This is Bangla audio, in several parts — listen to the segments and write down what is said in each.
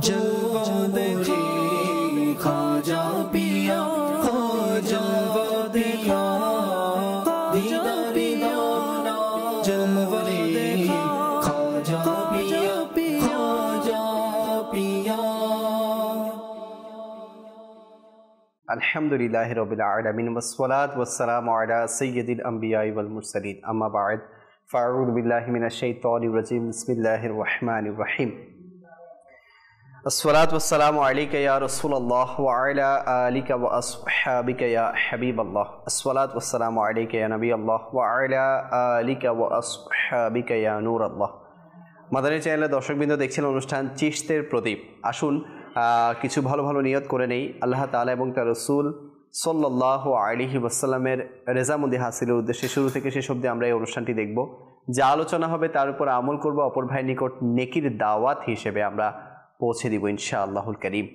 जलवा देखा ख्वाजा पिया जलवा देखा दीदार पिया जलवा देखा ख्वाजा पिया ख्वाजा पिया। अल्हम्दुलिल्लाहि रब्बिल आलमीन वस्सलातु वस्सलामु अला सय्यिदिल अंबियाइ वल मुरसलीन अम्मा बाद फ़अऊज़ु बिल्लाहि मिनश शैतानिर रजीम बिस्मिल्लाहिर रहमानिर रहीम। अस्सलातु वस्सलामु अलैका या रसूलल्लाह व अला आलिका व अस्हाबिका या हबीबल्लाह। अस्सलातु वस्सलामु अलैका या नबीअल्लाह व अला आलिका व अस्हाबिका या नूरल्लाह। মাদানী চ্যানেলের দর্শকবৃন্দ দেখছেন অনুষ্ঠান চিশতের প্রদীপ। আসুন কিছু ভালো ভালো নিয়ত করে নেই আল্লাহ তাআলা এবং তার রাসূল সাল্লাল্লাহু আলাইহি ওয়াসাল্লামের রেজামন্দি হাসিলের উদ্দেশ্যে শুরু থেকে শেষ অবধি আমরা এই অনুষ্ঠানটি দেখব। যা আলোচনা হবে তার উপর আমল করব, অপর ভাইয়ের নিকট নেকির দাওয়াত হিসেবে আমরা পৌঁছে দিব ইনশাআল্লাহুল কারীম।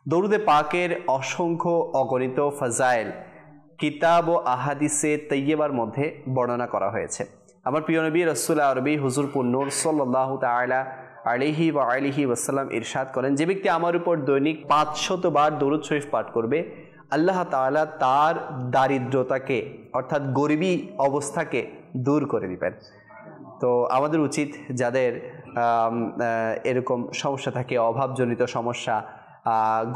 দরুদে পাকের অসংখ্য অগণিত ফাজাইল কিতাব ও আহাদিসে তৈয়বার মধ্যে বর্ণনা করা হয়েছে। আমার প্রিয় নবী রাসূল আরবি হুজুর পুন্নুর সাল্লাল্লাহু তাআলা আলাইহি ওয়া আলিহি ওয়াসাল্লাম ইরশাদ করেন, যে ব্যক্তি আমার উপর দৈনিক 500 বার দরুদ শরীফ পাঠ করবে, আল্লাহ তাআলা তার দারিদ্রতাকে অর্থাৎ গরিবী অবস্থাকে দূর করে দিবেন। তো আমাদের উচিত যাদের এরকম সমস্যা থাকে, অভাবজনিত সমস্যা,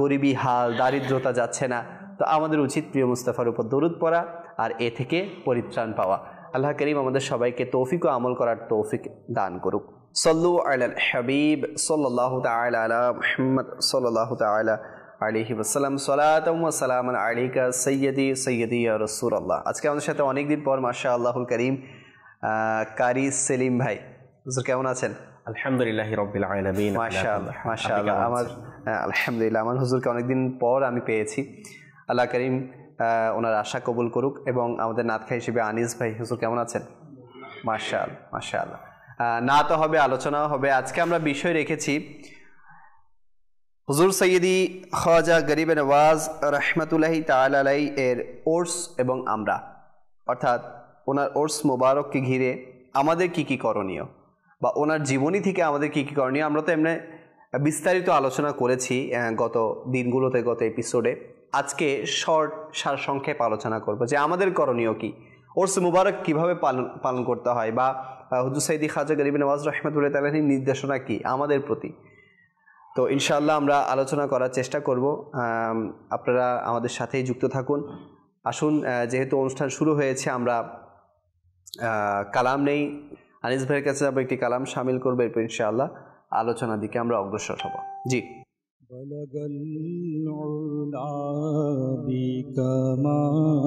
গরিবী হাল, দারিদ্রতা যাচ্ছে না, তো আমাদের উচিত প্রিয় মুস্তাফার উপর দরুদ পড়া আর এ থেকে পরিত্রাণ পাওয়া। আল্লাহ করিম আমাদের সবাইকে তৌফিক ও আমল করার তৌফিক দান করুক। সল্লু আলাল হাবিব সাল্লাল্লাহু তাআলা আলা মুহাম্মদ সাল্লাল্লাহু তাআলা আলাইহি ওয়াসাল্লাম সালাতাম ওয়া সালামান আলাইকা সাইয়্যিদি সাইয়্যিদি ইয়া রাসূলুল্লাহ। আজকে আমাদের সাথে অনেক দিন পর মাশাআল্লাহুল কারীম কারি সেলিম ভাই, হুজুর কেমন আছেন? আলহামদুলিল্লাহি রাব্বিল আলামিন। মাশাআল্লাহ মাশাআল্লাহ। আমার আলহামদুলিল্লাহ আমার হুজুরকে অনেকদিন পর আমি পেয়েছি। আল্লাহ করিম ওনার আশা কবুল করুক। এবং আমাদের নাতখা হিসেবে আনিস ভাই, হুজুর কেমন আছেন? মাশাআল্লাহ মাশাআল্লাহ। না তো হবে, আলোচনাও হবে। আজকে আমরা বিষয় রেখেছি হুজুর সৈয়দি খ্বাজা গরিব নওয়াজ রহমতুল্লাহি তাআলা আলাইহি এর ওর্স এবং আমরা, অর্থাৎ ওনার ওর্স মোবারককে ঘিরে আমাদের কি কি করণীয় বা ওনার জীবনী থেকে আমাদের কি কি করণীয়। আমরা তো এমনি বিস্তারিত আলোচনা করেছি গত দিনগুলোতে, গত এপিসোডে। আজকে শর্ট সারসংক্ষেপ আলোচনা করব যে আমাদের করণীয় কি, ওর্স মুবারক কিভাবে পালন করতে হয়, বা হুজুর সৈয়দি খ্বাজা গরিব নওয়াজ রহমতুল্লাহি তাআলা আলাইহির নির্দেশনা কি আমাদের প্রতি। তো ইনশাআল্লাহ আমরা আলোচনা করার চেষ্টা করব, আপনারা আমাদের সাথেই যুক্ত থাকুন। আসুন, যেহেতু অনুষ্ঠান শুরু হয়েছে, আমরা কালাম নেই, আনিস ভাইয়ের কাছে যাবো, একটি কালাম শামিল করবো, এরপর ইনশাআল্লাহ আলোচনার দিকে আমরা অগ্রসর হব। জি। বলগল উলা বিকামালিহি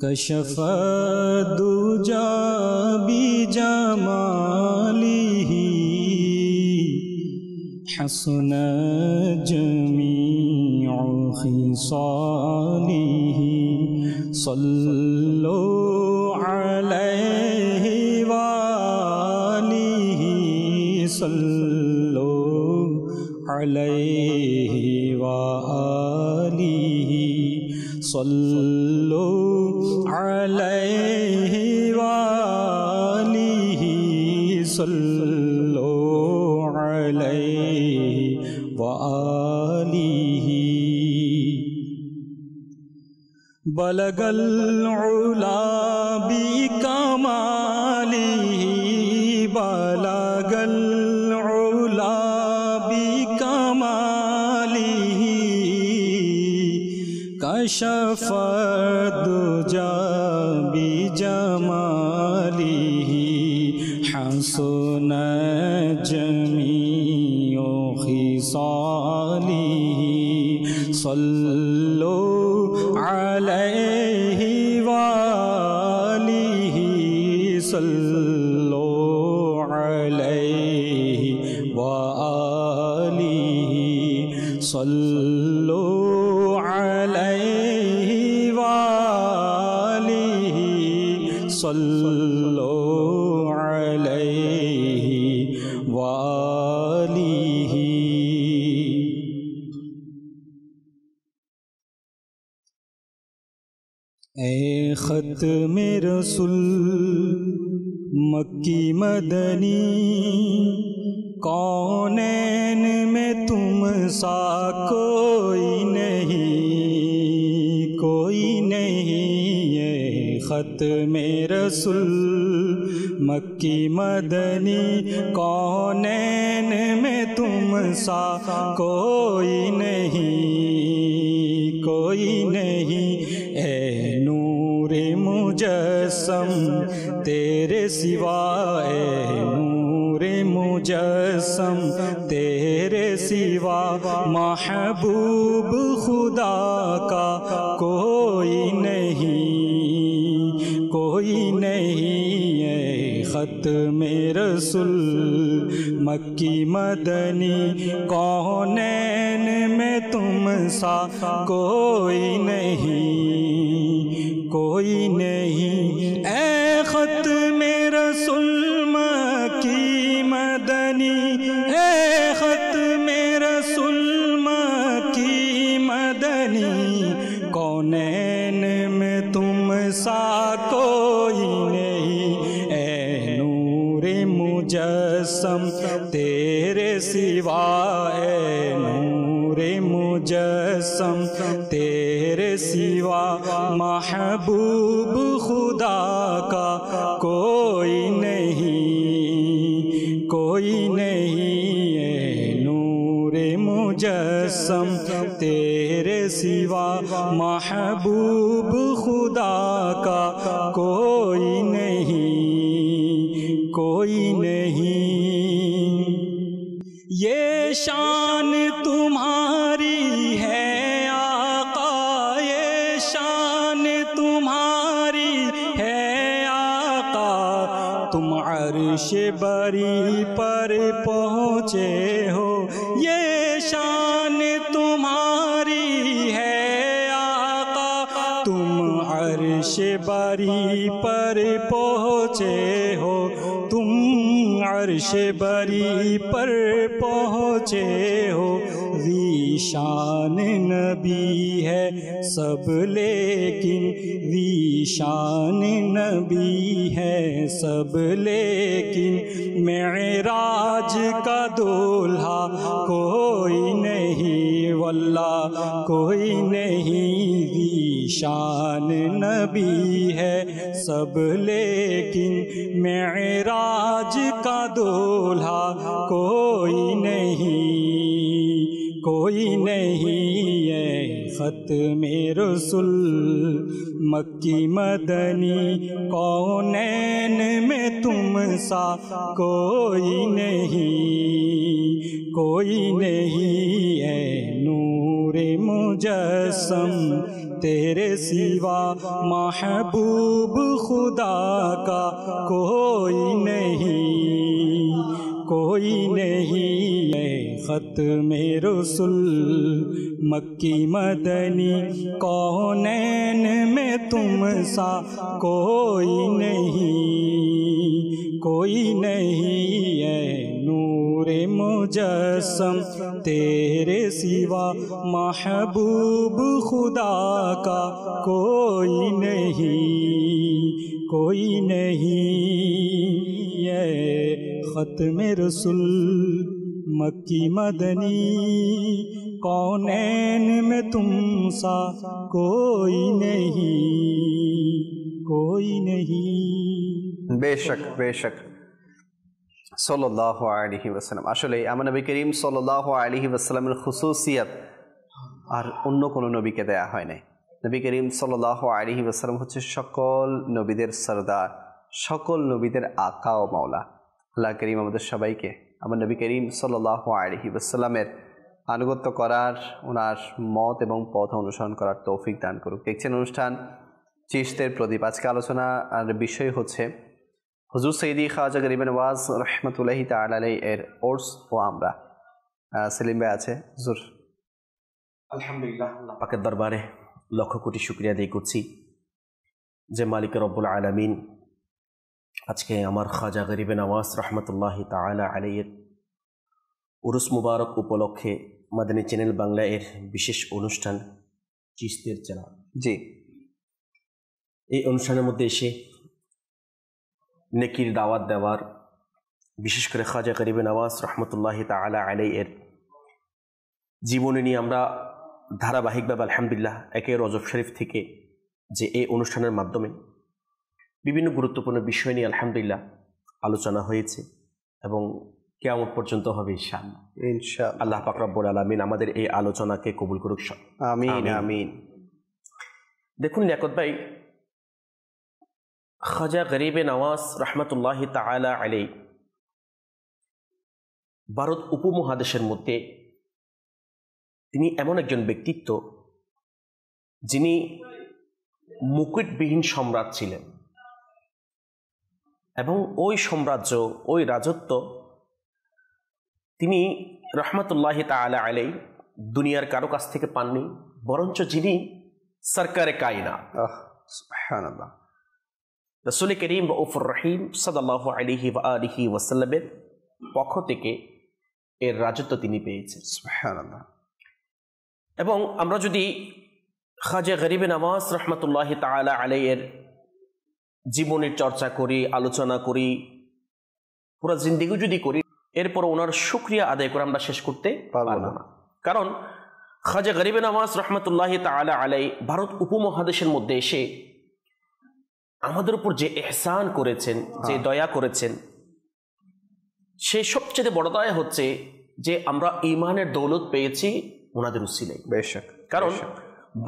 কশফ দুজা বিজামালিহি حسن جميع خصاله صلوا عليه وآله صلوا عليه وآله صلوا عليه وآله صلوا عليه وآله بلغ العلا بكماله بلغ العلا بكماله كشف الدجى بجماله حسن جميع خصاله صلوا عليه وآله صلوا عليه وآله صلوا عليه وآله صلوا عليه وآله اے ختم رسول मक्की मदनी कौनैन में तुम सा कोई नहीं ये ख़त में रसूल मक्की मदनी कौनैन में तुम सा कोई नहीं ए नूरे मुजस्सम तेरे सिवा ए नूरे मुजस्सम तेरे सिवा महबूब खुदा का कोई नहीं है ख़त में रसूल मक्की मदनी कौनैन में तुम सा कोई नहीं ऐ ख़त में रसूल मक्की मदनी ऐ ख़त में रसूल मक्की मदनी कौनैन में तुम सा कोई नहीं ऐ नूरे मुजस्सम तेरे सिवा ऐ नूरे मुजस्सम तेरे सिवा महबूब खुदा का कोई नहीं है नूरे मुजस्सम तेरे सिवा महबूब खुदा का कोई नहीं ये शान तुम्हारी है आका ये शान तुम्हारी है आका तुम अर्श बरी पर पहुँचे हो ये शान तुम्हारी है आका तुम अर्श बरी पर पहुँचे हो तुम अर्श बरी पर पहुँचे हो ज़ीशान नबी है सब लेकिन ज़ीशान नबी है सब लेकिन मेराज का दूल्हा कोई नहीं वल्लाह कोई नहीं ज़ीशान नबी है सब लेकिन मेराज का दूल्हा कोई नहीं है ख़त में रसूल मक्की मदनी कौनैन में तुम सा कोई नहीं है नूरे मुजस्सम तेरे सिवा महबूब खुदा का कोई नहीं है ख़त में रसूल मक्की मदनी कौनैन में तुम सा कोई नहीं है नूरे मुजस्सम तेरे सिवा महबूब खुदा का कोई नहीं है ख़त में रसूल मक्की मदनी कौनैन में तुम सा कोई नहीं बेशक सल्लल्लाहु अलैहि वसल्लम আসলে আমার নবী করিম সাল্লাল্লাহু আলাইহি ওয়াসাল্লামের খুসুসিয়াত আর অন্য কোনো নবীকে দেয়া হয় নাই। নবী করিম সাল্লাল্লাহু আলাইহি ওয়াসাল্লাম হচ্ছে সকল নবীদের সরদার, সকল নবীদের আকা ও মাওলা। আল্লাহ করিম আমাদের সবাইকে আমার নবী করিম সাল্লাল্লাহু আলাইহি ওয়াসাল্লামের আনুগত্য করার, ওনার মত এবং পথ অনুসরণ করার তৌফিক দান করুক। দেখছেন অনুষ্ঠান চিশতের প্রদীপ। আজকে আলোচনার বিষয় হচ্ছে হুজুর সৈয়দি খাজা গরিব নওয়াজ রহমতুল্লাহি তাআলা আলাইহি এর ওরস ও আমরা। সেলিম ভাই আছে হুজুর। আলহামদুলিল্লাহ, আল্লাহ পাকের দরবারে লক্ষ কোটি শুকরিয়া আদায় করছি যে মালিক রব্বুল আলামিন আজকে আমার খাজা গরিব নওয়াজ রহমতুল্লাহি তাআলা আলাইহির উরুস মুবারক উপলক্ষে মাদানী চ্যানেল বাংলা এর বিশেষ অনুষ্ঠান চিশতের চেরাগ, জি, এই অনুষ্ঠানের মধ্যে এসে নেকির দাওয়াত দেওয়ার, বিশেষ করে খাজা গরিবে নওয়াজ রহমতুল্লাহি তাআলা আলাইহি এর জীবনী নিয়ে আমরা ধারাবাহিকভাবে আলহামদুলিল্লাহ একে রজব শরীফ থেকে যে এই অনুষ্ঠানের মাধ্যমে বিভিন্ন গুরুত্বপূর্ণ বিষয় নিয়ে আলহামদুলিল্লাহ আলোচনা হয়েছে এবং কিয়ামত পর্যন্ত হবে ইনশাআল্লাহ। ইনশাআল্লাহ আল্লাহ পাক রব্বুল আলামিন আমাদের এই আলোচনাকে কবুল করুক। আমিন আমিন। দেখুন লিয়াকত ভাই, খাজা গরিবে নওয়াজ রহমতুল্লাহি তাআলা আলাইহি ভারত উপমহাদেশের মধ্যে তিনি এমন একজন ব্যক্তিত্ব যিনি মুকুটবিহীন সম্রাট ছিলেন এবং ওই সাম্রাজ্য, ওই রাজত্ব তিনি রহমতুল্লাহি তাআলা আলাইহি দুনিয়ার কারো কাছ থেকে পাননি, বরঞ্চ যিনি সরকারে কায়নাত সুবহানাল্লাহ রাসূল করিম রউফুর রহিম সাল্লাল্লাহু আলাইহি ওয়া আলিহি ওয়াসাল্লামের পক্ষ থেকে এর রাজত্ব তিনি পেয়েছেন। সুবহানাল্লাহ। এবং আমরা যদি খাজা গরিবে নওয়াজ রহমতুল্লাহি তাআলা আলাইহি এর জীবনের চর্চা করি, আলোচনা করি, পুরো জিন্দেগি যদি করি, এরপর ওনার শুকরিয়া আদায় করে আমরা শেষ করতে পারবো না। কারণ খাজা গরিবে নওয়াজ রহমতুল্লাহি তাআলা আলাইহি ভারত উপমহাদেশের মধ্যে এসে আমাদের উপর যে ইহসান করেছেন, যে দয়া করেছেন, সেই সবচেয়ে বড় দয়া হচ্ছে যে আমরা ঈমানের দৌলত পেয়েছি ওনাদের উসিলায়। বেশক। কারণ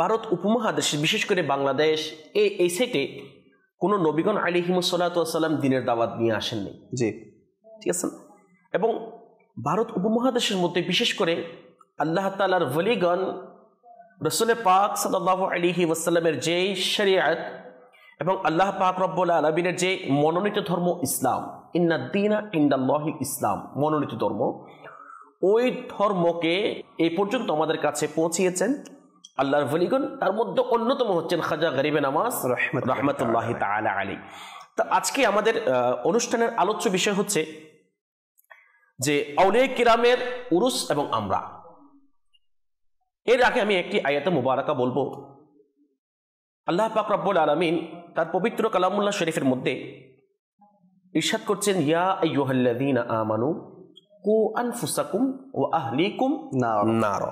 ভারত উপমহাদেশে বিশেষ করে বাংলাদেশ এই সাইটে কোনো নবীগণ আলাইহিমুস সালাতু ওয়াস সালাম দ্বীনের দাওয়াত নিয়ে আসেননি। জি, ঠিক আছে। এবং ভারত উপমহাদেশের মধ্যে বিশেষ করে আল্লাহ তাআলার ওলিগণ রাসূল পাক সাল্লাল্লাহু আলাইহি ওয়াসাল্লামের যে শরীয়ত এবং আল্লাহ পাক রব্বুল আলামিনের যে মনোনীত ধর্ম ইসলাম, ইন্নাদ-দীনা ইনদাল্লাহিল ইসলাম, মনোনীত ধর্ম, ওই ধর্মকে এই পর্যন্ত আমাদের কাছে পৌঁছিয়েছেন আল্লাহর ওলিগণ। তার মধ্যে অন্যতম হচ্ছেন খাজা গরিবে নওয়াজ রহমতুল্লাহি তাআলা আলাইহি। তো আজকে আমাদের অনুষ্ঠানের আলোচ্য বিষয় হচ্ছে যে আউলিয়া কিরামের উরুস এবং আমরা। এর আগে আমি একটি আয়াতে মুবারাকা বলবো। আল্লাহ পাক রব্বুল আলামিন তার পবিত্র কালামুল্লাহ শরীফের মধ্যে ইরশাদ করছেন, ইয়া আইয়ুহাল্লাযীনা আমানু কু আনফুসাকুম ওয়া আহলিকুম নার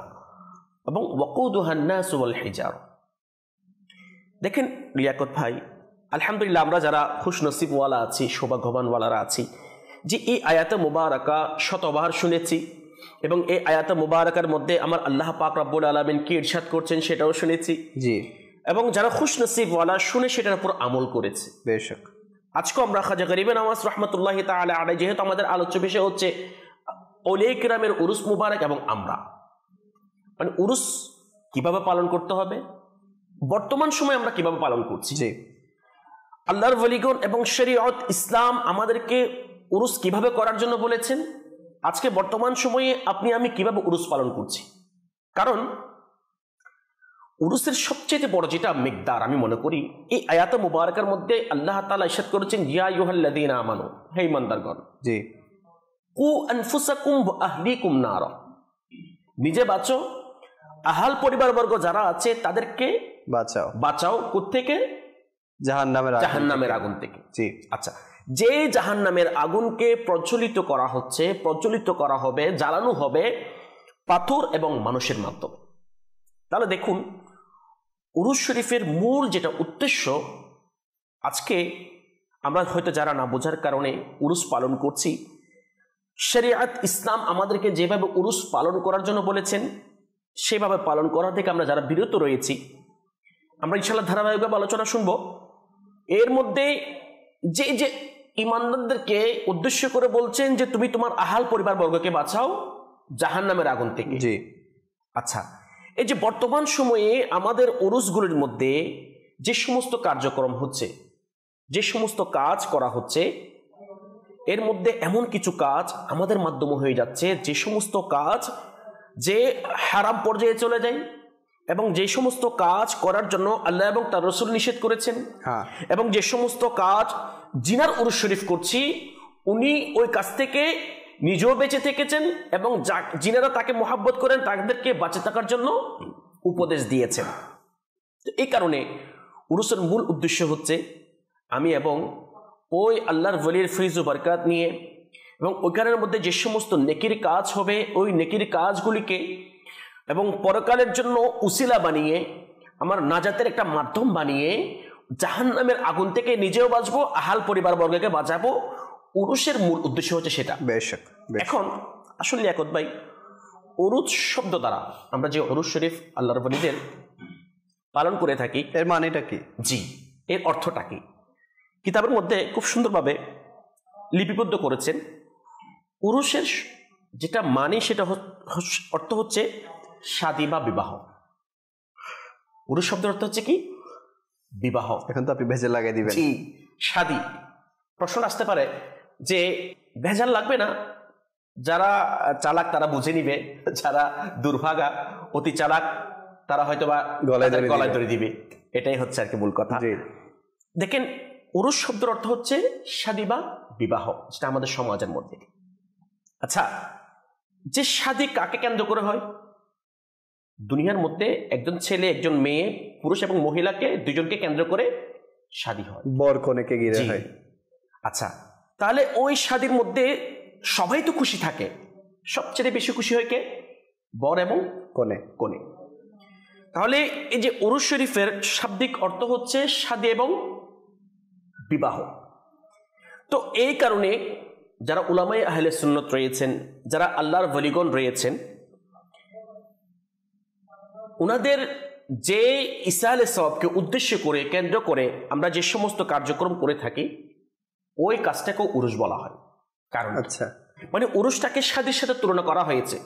এবং ওয়াকুদুহান নাস ওয়াল হিজার। দেখেন লিয়াকত ভাই, আলহামদুলিল্লাহ আমরা যারা খুশনসিবওয়ালা আছি, সৌভাগ্যবানওয়ালারা আছি, যে এই আয়াতে মুবারাকা শতবার শুনেছি এবং এই আয়াতে মুবারাকার মধ্যে আমার আল্লাহ পাক রব্বুল আলামিন কি ইরশাদ করছেন সেটাও শুনেছি। জি। এবং যারা খুশনসিবওয়ালা শুনে সেটার উপর আমল করেছে। বেশক। আজকে আমরা খাজা গরিবে নওয়াজ রহমতুল্লাহি তাআলা আলাইহি, যেহেতু আমাদের আলোচ্য বিষয় হচ্ছে আউলিয়া কিরামের উরুস মুবারক এবং আমরা, মানে উরুস কিভাবে পালন করতে হবে, বর্তমান সময় আমরা কিভাবে পালন করছি, জি, আল্লাহর ওলিগণ এবং শরীয়ত ইসলাম আমাদেরকে উরুস কিভাবে করার জন্য বলেছেন, আজকে বর্তমান সময়ে আপনি আমি কিভাবে উরুস পালন করছি। কারণ উরুসের সবচেয়ে বড় যেটা মিকদার আমি মনে করি, এই আয়াতে মুবারকার মধ্যে আল্লাহ তাআলা ইরশাদ করেছেন, ইয়া আইয়ুহাল্লাযীনা আমানু, হে ঈমানদারগণ, জি, কু আনফুসাকুম ওয়া আহলিকুম নার, নিজে বাঁচো, আহাল পরিবারবর্গ যারা আছে তাদেরকে বাঁচাও। বাঁচাও কোত্থেকে? জাহান্নামের আগুন থেকে। জি। আচ্ছা, যে জাহান্নামের আগুনকে প্রজ্বলিত করা হচ্ছে, প্রজ্বলিত করা হবে, জ্বালানো হবে পাথর এবং মানুষের মাধ্যমে। তাহলে দেখুন উরুস শরীফের মূল যেটা উদ্দেশ্য, আজকে আমরা হয়তো যারা না বোঝার কারণে উরুস পালন করছি, শরীয়ত ইসলাম আমাদেরকে যেভাবে উরুস পালন করার জন্য বলেছেন সেভাবে পালন করা থেকে আমরা যারা বিরত রয়েছি, আমরা ইনশাআল্লাহ ধারাবাহিকভাবে আলোচনা শুনবো। এর মধ্যে যে যে ঈমানদারদেরকে উদ্দেশ্য করে বলছেন যে তুমি তোমার আহাল পরিবারবর্গকে বাঁচাও জাহান্নামের আগুন থেকে। জি। আচ্ছা, এই যে বর্তমান সময়ে আমাদের উরুসগুলির মধ্যে যে সমস্ত কার্যক্রম হচ্ছে, যে সমস্ত কাজ করা হচ্ছে, এর মধ্যে এমন কিছু কাজ আমাদের মাধ্যমে হয়ে যাচ্ছে যে সমস্ত কাজ যে হারাম পর্যায়ে চলে যায় এবং যে সমস্ত কাজ করার জন্য আল্লাহ এবং তার রাসূল নিষেধ করেছেন, এবং যে সমস্ত কাজ জিনার উরুস শরীফ করছি উনি ওই কাজ থেকে নিজেও বেঁচে থেকেছেন এবং জিনারা তাকে মহাব্বত করেন তাদেরকে বাঁচে থাকার জন্য উপদেশ দিয়েছেন। তো এই কারণে উরুসের মূল উদ্দেশ্য হচ্ছে আমি এবং ওই আল্লাহর ওলির ফৈজ ও বরকত নিয়ে এবং ওইখানের মধ্যে যে সমস্ত নেকির কাজ হবে ওই নেকির কাজগুলিকে এবং পরকালের জন্য উসিলা বানিয়ে আমার নাজাতের একটা মাধ্যম বানিয়ে জাহান্নামের আগুন থেকে নিজেও বাঁচবো, আহাল পরিবার বর্গকে বাঁচাবো। উরুসের মূল উদ্দেশ্য হচ্ছে সেটা। এখন আসলে লিয়াকত ভাই, উরুস শব্দ দ্বারা আমরা যে উরুস শরীফ আল্লাহর ওলিদের পালন করে থাকি, এর মানেটা কি? জি, এর অর্থটা কি? কিতাবের মধ্যে খুব সুন্দরভাবে লিপিবদ্ধ করেছেন। উরুসের যেটা মানে সেটা অর্থ হচ্ছে শাদী বা বিবাহ। উরুস শব্দের অর্থ হচ্ছে কি? বিবাহ। এখন তো আপনি ভেজাল লাগিয়ে দিবেন। জি, শাদী। প্রশ্ন আসতে পারে যে ভেজাল লাগবে না, যারা চালাক তারা বুঝে নিবে, যারা দুর্ভাগা অতি চালাক তারা হয়তো বা গলায় ধরে দিবে। এটাই হচ্ছে আর কি মূল কথা। দেখেন, উরুস শব্দের অর্থ হচ্ছে শাদী বা বিবাহ, যেটা আমাদের সমাজের মধ্যে। আচ্ছা, যে শাদী কাকে কেন্দ্র করে হয়? দুনিয়ার মধ্যে একজন ছেলে একজন মেয়ে, পুরুষ এবং মহিলাকে দুজনকে কেন্দ্র করে শাদী হয়, বর কনেকে ঘিরে হয়। আচ্ছা, তাহলে ওই শাদীর মধ্যে সবাই তো খুশি থাকে, সবচেয়ে বেশি খুশি হয় কে? বর এবং কনে। তাহলে এই যে উরুস শরীফের শাব্দিক অর্থ হচ্ছে শাদী এবং বিবাহ। তো এই কারণে যারা উলামায়ে আহলে সুন্নাত রয়েছেন, যারা আল্লাহর ওলিগণ রয়েছেন, ওনাদের যে ইসালে সওয়াবকে উদ্দেশ্য করে কেন্দ্র করে আমরা যে সমস্ত কার্যক্রম করে থাকি, ওই কাজটাকে উরুস বলা হয়। কারণ আচ্ছা, মানে উরুসটাকে শাদীর সাথে তুলনা করা হয়েছে।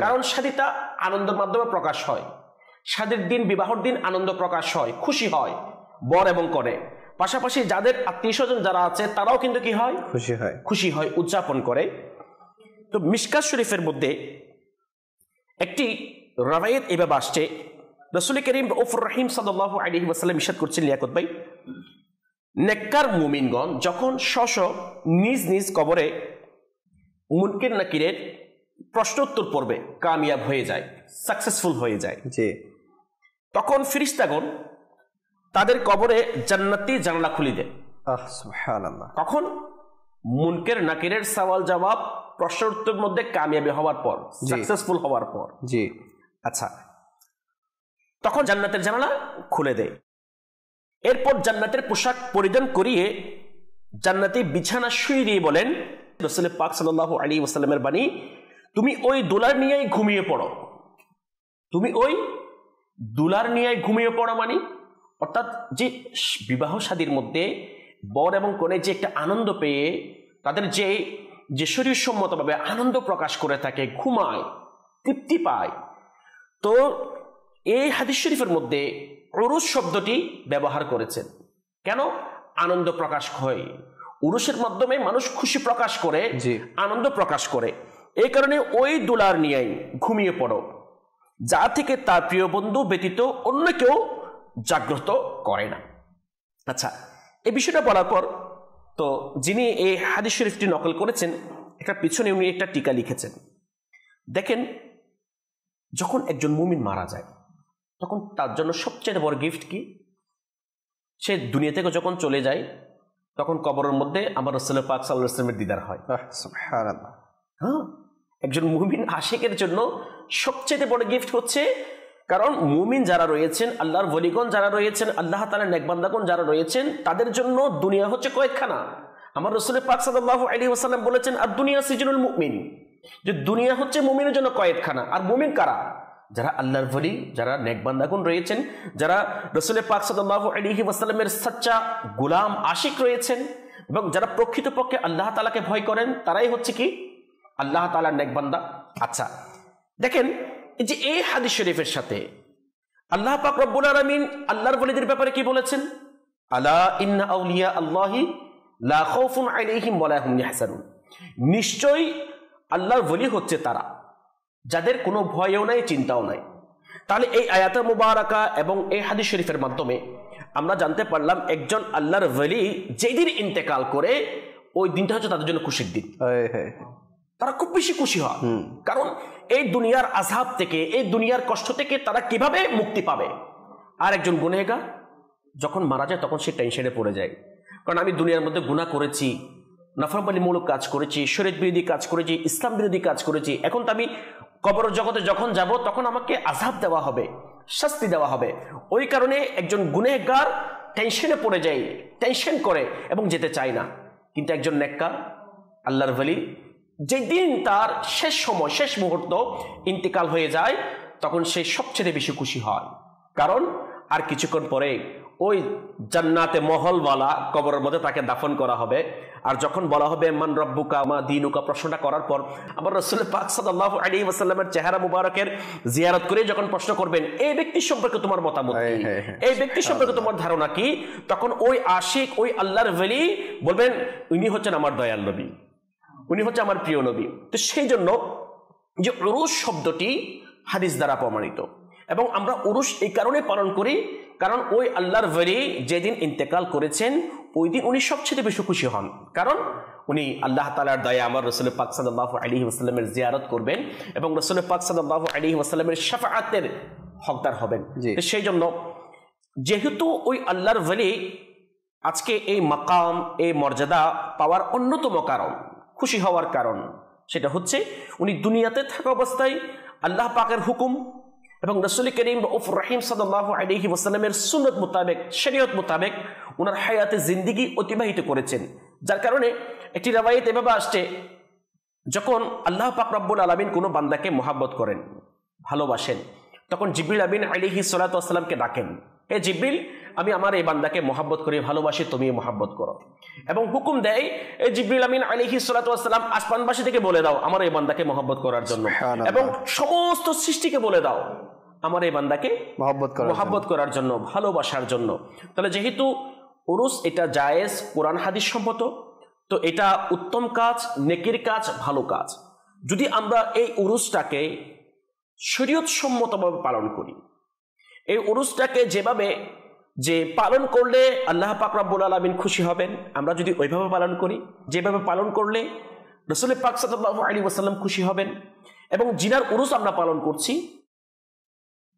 কারণ শাদীটা আনন্দের মাধ্যমে প্রকাশ হয়, শাদীর দিন, বিবাহর দিন আনন্দ প্রকাশ হয়, খুশি হয় বর এবং কনে। পাশাপাশি যাদের আত্মীয় স্বজন যারা আছে তারাও কিন্তু কি হয়? খুশি হয়, উদযাপন করে। তো মিশকাত শরীফের মধ্যে একটি রাওয়ায়াত এভাবে আসছে, রাসূল করিম রউফুর রহিম সাল্লাল্লাহু আলাইহি ওয়াসাল্লাম ইরশাদ করছেন, লিয়াকত ভাই, নেককার মুমিনগণ যখন স্ব নিজ নিজ কবরে মুনকির নাকিরের প্রশ্ন উত্তর পড়বে, কামিয়াব হয়ে যায়, সাকসেসফুল হয়ে যায়, তখন ফেরেশতাগণ তাদের কবরে জান্নাতি জানালা খুলে দেয়। সুবহানাল্লাহ। কখন? মুনকির নাকিরের সওয়াল জবাব প্রশ্ন উত্তরের মধ্যে কামিয়াবি হওয়ার পর, সাকসেসফুল হওয়ার পর। জি, আচ্ছা, তখন জান্নাতের জানালা খুলে দেয়। এরপর জান্নাতের পোশাক পরিধান করিয়ে জান্নাতি বিছানা শুইয়ে দিয়ে বলেন, রাসূল পাক সাল্লাল্লাহু আলাইহি ওয়াসাল্লামের বাণী, তুমি ওই দুলার নিয়েই ঘুমিয়ে পড়ো। তুমি ওই দুলার নিয়ে ঘুমিয়ে পড়ো মানে, অর্থাৎ যে বিবাহ শাদীর মধ্যে বর এবং কনে যে একটা আনন্দ পেয়ে তাদের যে শরীর সম্মতভাবে আনন্দ প্রকাশ করে থাকে, ঘুমায়, তৃপ্তি পায়। তো এই হাদিস শরীফের মধ্যে উরুস শব্দটি ব্যবহার করেছেন। কেন? আনন্দ প্রকাশ হয়, উরুসের মাধ্যমে মানুষ খুশি প্রকাশ করে, আনন্দ প্রকাশ করে। এই কারণে ওই দুলার নিয়েই ঘুমিয়ে পড়ো, যা থেকে তার প্রিয় বন্ধু ব্যতীত অন্য কেউ জাগ্রত করে না। আচ্ছা, এই বিষয়টা বলার পর তো যিনি এই হাদিস শরীফটি নকল করেছেন, একটা পিছনে উনি একটা টিকা লিখেছেন। দেখেন, যখন একজন মুমিন মারা যায় তখন তার জন্য সবচেয়ে বড় গিফট কি? সে দুনিয়া থেকে যখন চলে যায় তখন কবরের মধ্যে আমার রাসূল পাক সাল্লাল্লাহু আলাইহি ওয়াসাল্লামের দিদার হয়। সুবহানাল্লাহ। হ্যাঁ, একজন মুমিন আশিকের জন্য সবচেয়ে বড় গিফট হচ্ছে, কারণ মুমিন যারা রয়েছেন, আল্লাহর ওলিগণ যারা রয়েছেন, আল্লাহ তাআলার নেক বান্দাগণ যারা রয়েছেন, তাদের জন্য দুনিয়া হচ্ছে কয়েদখানা। আমার রাসূল পাক সাল্লাল্লাহু আলাইহি ওয়াসাল্লাম বলেছেন, আদ-দুনিয়া সিজনুল মুমিন, যে দুনিয়া হচ্ছে মুমিনের জন্য কয়েদখানা। আর মুমিন কারা? যারা আল্লাহর ওলি, যারা নেক বান্দাগণ রয়েছেন, যারা রাসূল পাক সাল্লাল্লাহু আলাইহি ওয়াসাল্লামের সচ্চা গোলাম আশিক রয়েছেন, এবং যারা প্রকৃতপক্ষে আল্লাহ তাআলাকে ভয় করেন, তারাই হচ্ছে কি? আল্লাহ তাআলার নেক বান্দা। আচ্ছা, দেখেন, এই যে এই হাদিস শরীফের সাথে আল্লাহ পাক রব্বুল আলামিন আল্লাহর ওলিদের ব্যাপারে কি বলেছেন? আলা ইন্না আউলিয়া আল্লাহি লা খাউফুন আলাইহিম ওয়া লা হুম ইয়াহজানুন, নিশ্চয়ই আল্লাহর ওলি হচ্ছে তারা যাদের কোনো ভয়ও নাই, চিন্তাও নাই। তাহলে এই আয়াতে মুবারাকা এবং এই হাদিস শরীফের মাধ্যমে আমরা জানতে পারলাম, একজন আল্লাহর ওলি যেদিন ইন্তেকাল করে ওই দিনটা হচ্ছে তাদের জন্য খুশির দিন। তারা খুব বেশি খুশি হয়, কারণ এই দুনিয়ার আযাব থেকে, এই দুনিয়ার কষ্ট থেকে তারা কিভাবে মুক্তি পাবে। আর একজন গুনাহগার যখন মারা যায় তখন সে টেনশনে পড়ে যায়, কারণ আমি দুনিয়ার মধ্যে গুনাহ করেছি, নাফরমানিমূলক কাজ করেছি, শরীয়ত বিরোধী কাজ করেছি, ইসলাম বিরোধী কাজ করেছি। এখন তো আমি কবর জগতে যখন যাব তখন আমাকে আযাব দেওয়া হবে, শাস্তি দেওয়া হবে। ওই কারণে একজন গুনাহগার টেনশনে পড়ে যায়, টেনশন করে এবং যেতে চায় না। কিন্তু একজন নেককার আল্লাহর ওলি যেদিন তার শেষ সময়, শেষ মুহূর্ত ইন্তেকাল হয়ে যায়, তখন সে সবচেয়ে বেশি খুশি হয়। কারণ আর কিছুক্ষণ পরে ওই জান্নাতে মহলওয়ালা কবরের মধ্যে তাকে দাফন করা হবে। আর যখন বলা হবে মান রব্বুকা মা দীনুকা প্রশ্নটা করার পর আবার রাসূল পাক সাল্লাল্লাহু আলাইহি ওয়াসাল্লামের চেহারা মুবারকের জিয়ারত করে যখন প্রশ্ন করবেন এই ব্যক্তি সম্পর্কে তোমার মতামত কি, এই ব্যক্তি সম্পর্কে তোমার ধারণা কি, তখন ওই আশিক, ওই আল্লাহর ওলি বলবেন উনি হচ্ছেন আমার দয়াল নবী, উনি হচ্ছে আমার প্রিয় নবী। তো সেই জন্য যে উরুস শব্দটি হাদিস দ্বারা প্রমাণিত, এবং আমরা উরুস এই কারণে পালন করি কারণ ওই আল্লাহর ওলি যেদিন ইন্তেকাল করেছেন ওই দিন উনি সবচেয়ে বেশি খুশি হন। কারণ উনি আল্লাহ তাআলার দয়া আমার রাসূল পাক সাল্লাল্লাহু আলাইহি ওয়াসাল্লামের জিয়ারত করবেন এবং রাসূল পাক সাল্লাল্লাহু আলাইহি ওয়াসাল্লামের শাফাআতের হকদার হবেন। সেই জন্য যেহেতু ওই আল্লাহর ওলি আজকে এই মাকাম, এই মর্যাদা পাওয়ার অন্যতম কারণ, খুশি হওয়ার কারণ, সেটা হচ্ছে উনি দুনিয়াতে থাকা অবস্থায় আল্লাহ পাকের হুকুম এবং রাসূল করিম রাউফুর রহিম সাল্লাল্লাহু আলাইহি ওয়াসাল্লামের সুন্নাত মোতাবেক, শরীয়ত মোতাবেক ওনার হায়াতে জিন্দেগি অতিবাহিত করেছেন। যার কারণে একটি riwayat এভাবে আসছে, যখন আল্লাহ পাক রব্বুল আলামিন কোনো বান্দাকে মহব্বত করেন, ভালোবাসেন, তখন জিবরিল আমিন আলাইহিস সালাতু ওয়াস সালামকে ডাকেন, হে জিবরিল আমি আমার এই বান্দাকে মহব্বত করি, ভালোবাসি, তুমি মহব্বত করো। এবং হুকুম দেয় এই জিবরিল আমিন আলাইহিস সালাতু ওয়াস সালাম আসমানবাসী থেকে বলে দাও আমার এই বান্দাকে মহব্বত করার জন্য, এবং সমস্ত সৃষ্টিকে বলে দাও আমার এই বান্দাকে মহব্বত করার জন্য, ভালোবাসার জন্য। তাহলে যেহেতু উরুস এটা জায়েজ, কোরআন হাদিস সম্মত, তো এটা উত্তম কাজ, নেকির কাজ, ভালো কাজ। যদি আমরা এই উরুসটাকে শরীয়ত সম্মতভাবে পালন করি, এই উরুসটাকে যেভাবে যে পালন করলে আল্লাহ পাক রব্বুল আলামিন খুশি হবেন, আমরা যদি ওইভাবে পালন করি, যেভাবে পালন করলে রাসূল পাক সাল্লাল্লাহু আলাইহি ওয়াসাল্লাম খুশি হবেন, এবং জিনার উরুস আমরা পালন করছি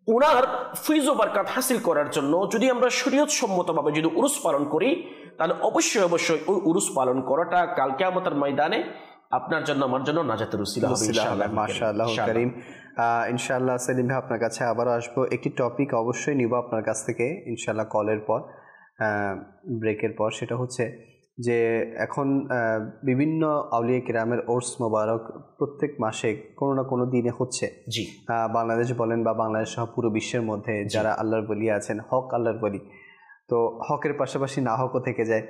ওনার ফৈজ ও বরকত হাসিল করার জন্য যদি আমরা শরীয়ত সম্মতভাবে যদি উরুস পালন করি, তাহলে অবশ্যই অবশ্যই ওই উরুস পালন করাটা কাল কিয়ামতের ময়দানে আপনার জন্য, আমার জন্য নাজাতের উসিলা হবে ইনশাআল্লাহ। মাশাআল্লাহ করিম। ইনশাআল্লাহ সেলিম ভাই আপনার কাছে আবারও আসবো, একটি টপিক অবশ্যই নিব আপনার কাছ থেকে ইনশাআল্লাহ কলের পর, ব্রেকের পর। সেটা হচ্ছে যে এখন বিভিন্ন আউলিয়া কিরামের ওরস মোবারক প্রত্যেক মাসে কোনো না কোনো দিনে হচ্ছে। জি, বাংলাদেশ বলেন বা বাংলাদেশ সহ পুরো বিশ্বের মধ্যে যারা আল্লাহর বলি আছেন, হক আল্লাহর বলি, তো হকের পাশাপাশি না হকও থেকে যায়।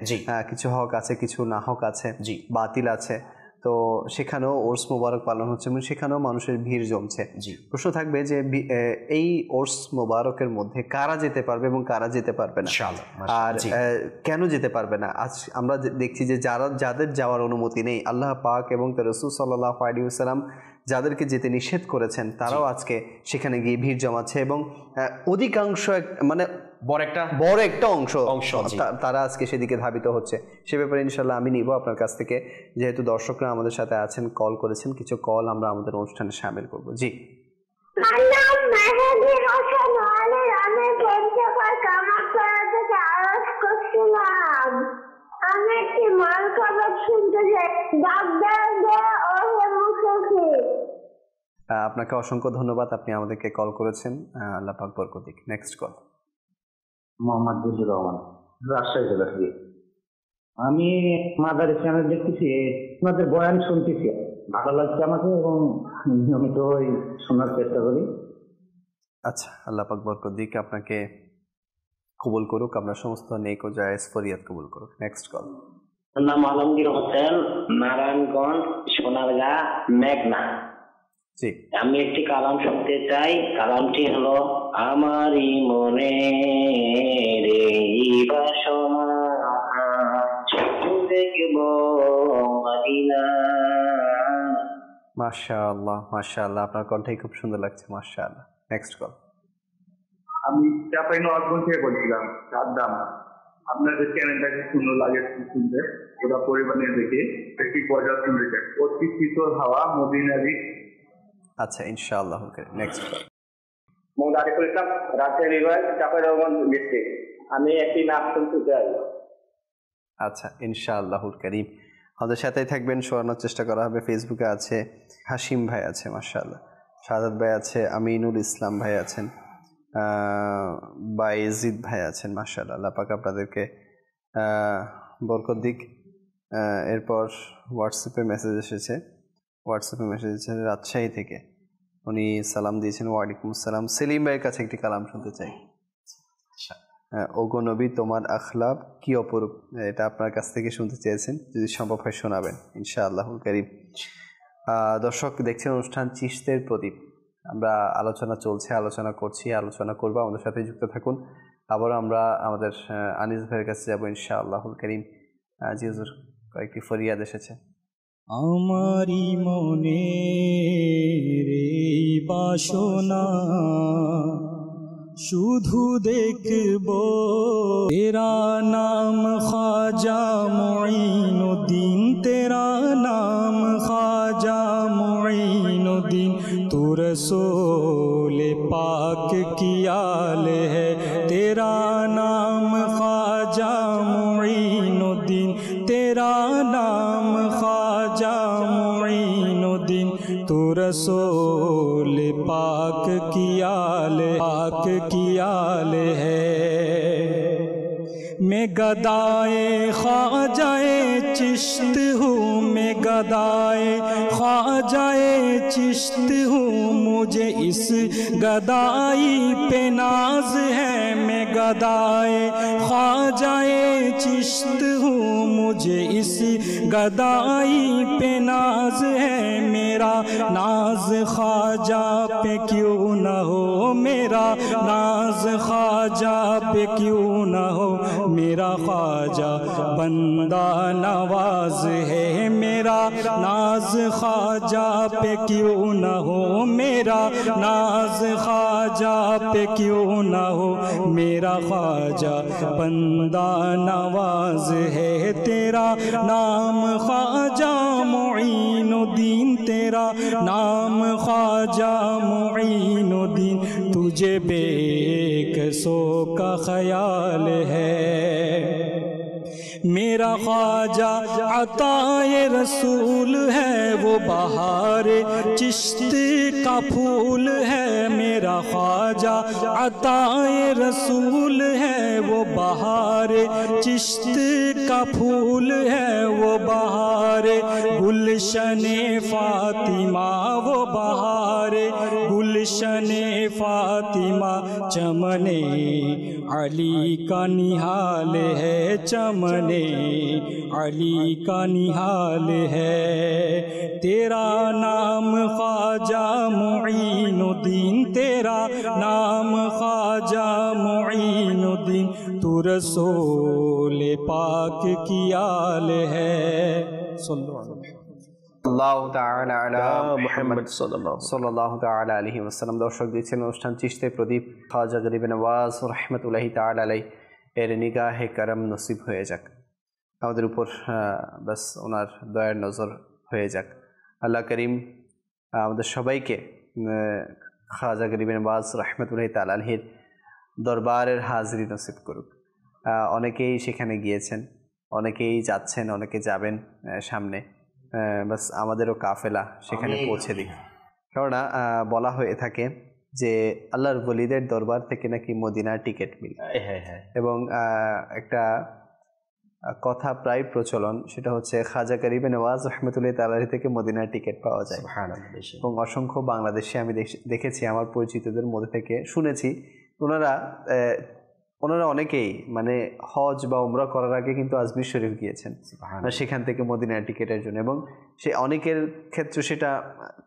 কিছু হক আছে, কিছু না হক আছে, বাতিল আছে। তো সেখানেও ওরস মোবারক পালন হচ্ছে এবং সেখানেও মানুষের ভিড় জমছে। প্রশ্ন থাকবে যে এই ওরস মোবারকের মধ্যে কারা যেতে পারবে এবং কারা যেতে পারবে না, আর কেন যেতে পারবে না? আজ আমরা দেখছি যে যাদের যাওয়ার অনুমতি নেই, আল্লাহ পাক এবং তার রাসূল সাল্লাল্লাহু আলাইহি ওয়াসাল্লাম যাদেরকে যেতে নিষেধ করেছেন, তারাও আজকে সেখানে গিয়ে ভিড় জমাচ্ছে এবং অধিকাংশ মানে বড় একটা অংশ তারা আজকে সেদিকে ধাবিত হচ্ছে। সে ব্যাপারে ইনশাল্লাহ আমি নিব আপনার কাছ থেকে, যেহেতু দর্শকরা আমাদের সাথে আছেন, কল করেছেন, কিছু কল আমরা আমাদের অনুষ্ঠানে শামিল করব। জি, আমি একটি মাল খবর শুনতে চাই। আপনাকে অসংখ্য ধন্যবাদ, আপনি আমাদেরকে কল করেছেন, আল্লাহ পাক বরকত দিক। নেক্সট কল মোহাম্মদ বুজুর রহমান, রাজশাহী জেলা থেকে। আমি মাদারি চ্যানেল দেখতেছি, আপনাদের বয়ান শুনতেছি, ভালো লাগছে আমাকে এবং নিয়মিত শোনার চেষ্টা করি। আচ্ছা, আল্লাহ পাক বরকত দিক, আপনাকে কবুল করুক, আপনার সমস্ত নেক ও জায়েজ ফরিয়াদ কবুল করুক। Next call. নাম আলমগীর হোসেন, নারায়ণগঞ্জ, সোনারগাঁ, মেঘনা। জি, আমি একটি কালাম শুনতে চাই। কালামটি হলো আমারই মনে রে বাসনা দেখব মদিনা। মাশাআল্লাহ মাশাআল্লাহ, আপনার কণ্ঠই খুব সুন্দর লাগছে, মাশাআল্লাহ। Next call. আমি চাঁপাইনবাবগঞ্জ থেকে বলছিলাম, সাদ্দাম। আপনাদের চ্যানেলটাকে সুন্দর লাগে শুনতে, ওরা পরিবার নিয়ে দেখে একটি পর্যায়ে শুনতে চাই। অতি শীতল হাওয়া, মদিনারি। আচ্ছা, ইনশাআল্লাহ। Next call. মোহাম্মদ আরিফুল ইসলাম, রাজশাহী বিভাগ, চাঁপাইনবাবগঞ্জ ডিস্ট্রিক্ট। আমি একটি নাচ শুনতে চাই। আচ্ছা, ইনশাআল্লাহুল কারীম আমাদের সাথেই থাকবেন, শোনানোর চেষ্টা করা হবে। ফেসবুকে আছে হাশিম ভাই আছে, মাশাআল্লাহ, শাহাদাত ভাই আছে, আমিনুল ইসলাম ভাই আছেন, বাইজিদ ভাই আছেন, মাশাআল্লাহ। আল্লাহ পাক আপনাদেরকে বরকত দিক। এরপর হোয়াটসঅ্যাপে মেসেজ এসেছে রাজশাহী থেকে, উনি সালাম দিয়েছেন। ওয়ালাইকুম আসসালাম। সেলিম ভাইয়ের কাছে একটি কালাম শুনতে চাই। ওগো নবী তোমার আখলাক কি অপরূপ, এটা আপনার কাছ থেকে শুনতে চেয়েছেন, যদি সম্ভব হয় শোনাবেন ইনশাআল্লাহুল কারীম। দর্শক দেখছেন অনুষ্ঠান চিশতের প্রদীপ। আমরা আলোচনা চলছে, আলোচনা করবো, আমাদের সাথে যুক্ত থাকুন। আবারও আমরা আমাদের আনিস ভাইয়ের কাছে যাবো ইনশাআল্লাহুল কারীম। জি হুজুর, কয়েকটি ফরিয়াদ এসেছে। আমারি মনে রে বাসনা শুধু দেখব তেরা নাম খাজা মুঈনুদ্দিন, তেরা নাম খাজা মুঈনুদ্দিন, তু রসূল পাক কি आल है, तेरा नाम खाजा मुঈनुদ্দিন, तेरा नाम खाजा मुঈनुद्दीन, तू रसूल पाक की आल है। मैं गदाए ख्वाजाए चिश्त हूँ, मैं गदाए ख्वाजाए चिश्त हूँ, मुझे इस गदाई पे नाज है। मैं गदाए ख्वाजाए चिश्त हूँ, मुझे इस गदाई पे नाज है। मेरा नाज ख्वाजा पे क्यों न हो, मेरा नाज ख्वाजा पे क्यों न हो, मेरा ख्वाजा बंदा नवाज है। मेरा नाज ख्वाजा पे क्यों न हो, मेरा नाज ख्वाजा पे क्यों न हो, मेरा ख्वाजा बंदा नवाज है। तेरा नाम ख्वाजा मुঈनुद्दीन, तेरा नाम ख्वाजा मुঈनुद्दीन, तुझे बेकसों का ख्याल है। मेरा ख्वाजा अताए रसूल है, वो बहार चिश्त का फूल है। मेरा ख्वाजा अताए रसूल है, वो बहार चिश्त का फूल है। वो बहार गुलशने फातिमा, वो बहार गुलशने फातिमा, चमने अली का निहाल है, चमने अली का निहाल है। तेरा नाम ख्वाजा मुঈनुद्दीन, तेरा नाम ख्वाजा मुঈनुद्दीन, तू रसूल पाक की आल है। দর্শক দেখছেন অনুষ্ঠান চিশতে প্রদীপ। খাজা গরিব নওয়াজ রহমতুল্লাহি তাআলা আলাইহি এর নিগাহে করম নসিব হয়ে যাক আমাদের উপর, বাস ওনার দয়ার নজর হয়ে যাক। আল্লাহ করিম আমাদের সবাইকে খাজা গরিব নওয়াজ রহমতুল্লাহি তাআলা আলাইহির দরবারের হাজিরি নসিব করুক। অনেকেই সেখানে গিয়েছেন, অনেকেই যাচ্ছেন, অনেকে যাবেন সামনে, বাস আমাদেরও কাফেলা সেখানে পৌঁছে দিক। কেননা বলা হয়ে থাকে যে আল্লাহর ওলিদের দরবার থেকে নাকি মদিনার টিকিট মিলে, এবং একটা কথা প্রায় প্রচলন, সেটা হচ্ছে খাজা গরিব নওয়াজ রহমতুল্লাহি তাআলা আলাইহি থেকে মদিনার টিকিট পাওয়া যায়। এবং অসংখ্য বাংলাদেশে আমি দেখেছি, আমার পরিচিতদের মধ্যে থেকে শুনেছি, ওনারা অনেকেই মানে হজ বা উমরা করার আগে কিন্তু আজমির শরীফ গিয়েছেন, সেখান থেকে মদিনার টিকিটের জন্য, এবং সে অনেকের ক্ষেত্রে সেটা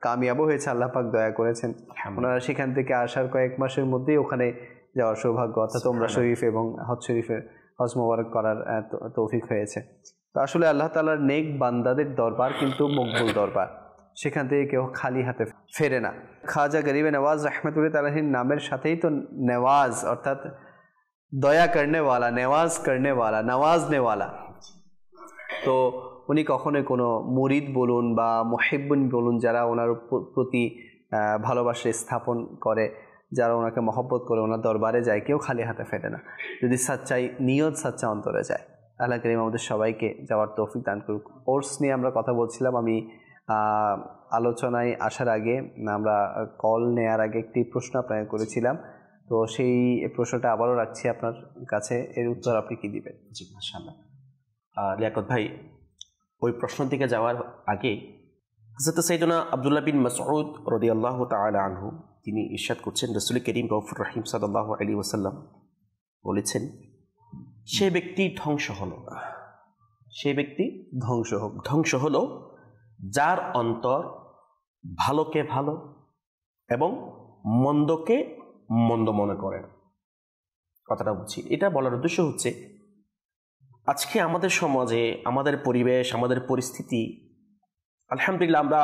কামিয়াবও হয়েছে, আল্লাহ পাক দয়া করেছেন। ওনারা সেখান থেকে আসার কয়েক মাসের মধ্যেই ওখানে যাওয়ার সৌভাগ্য, অর্থাৎ উমরা শরীফ এবং হজ শরীফের হজ মোবারক করার তৌফিক হয়েছে। তো আসলে আল্লাহ তাআলার নেক বান্দাদের দরবার কিন্তু মকবুল দরবার, সেখান থেকে কেউ খালি হাতে ফেরে না। খাজা গরিব নওয়াজ রহমতুল্লাহি তাআলা আলাইহির নামের সাথেই তো নেওয়াজ, অর্থাৎ দয়া করনে ওয়ালা, নেওয়াজ করনে ওয়ালা, নওয়াজনে ওয়ালা। তো উনি কখনোই কোনো মুরিদ বলুন বা মুহিব্বুন বলুন, যারা ওনার প্রতি ভালোবাসা স্থাপন করে, যারা ওনাকে মহব্বত করে, ওনার দরবারে যায়, কেউ খালি হাতে ফেরে না, যদি সাচ্চাই নিয়ত সাচ্চা অন্তরে যায়। আল্লাহ করিম আমাদের সবাইকে যাওয়ার তৌফিক দান করুক। কোর্স নিয়ে আমরা কথা বলছিলাম। আমি আলোচনায় আসার আগে আমরা কল নেওয়ার আগে একটি প্রশ্ন আপনাকে করেছিলাম, তো সেই প্রশ্নটা আবারও রাখছি আপনার কাছে, এর উত্তর আপনি কি দিবেন? জি মাশাআল্লাহ। লিয়াকত ভাই, ওই প্রশ্ন দিকে যাওয়ার আগে হযরত সাইয়েদনা আব্দুল্লাহ বিন মাসউদ রাদিয়াল্লাহু তাআলা আনহু তিনি ইরশাদ করছেন, রাসূল করিম রউফুর রহিম সাল্লাল্লাহু আলাইহি ওয়াসাল্লাম বলেছেন, সে ব্যক্তি ধ্বংস হলো, সে ব্যক্তি ধ্বংস হলো যার অন্তর ভালোকে ভালো এবং মন্দকে মন্দ মনে করে। কথাটা বুঝছি। এটা বলার উদ্দেশ্য হচ্ছে, আজকে আমাদের সমাজে, আমাদের পরিবেশ, আমাদের পরিস্থিতি, আলহামদুলিল্লাহ আমরা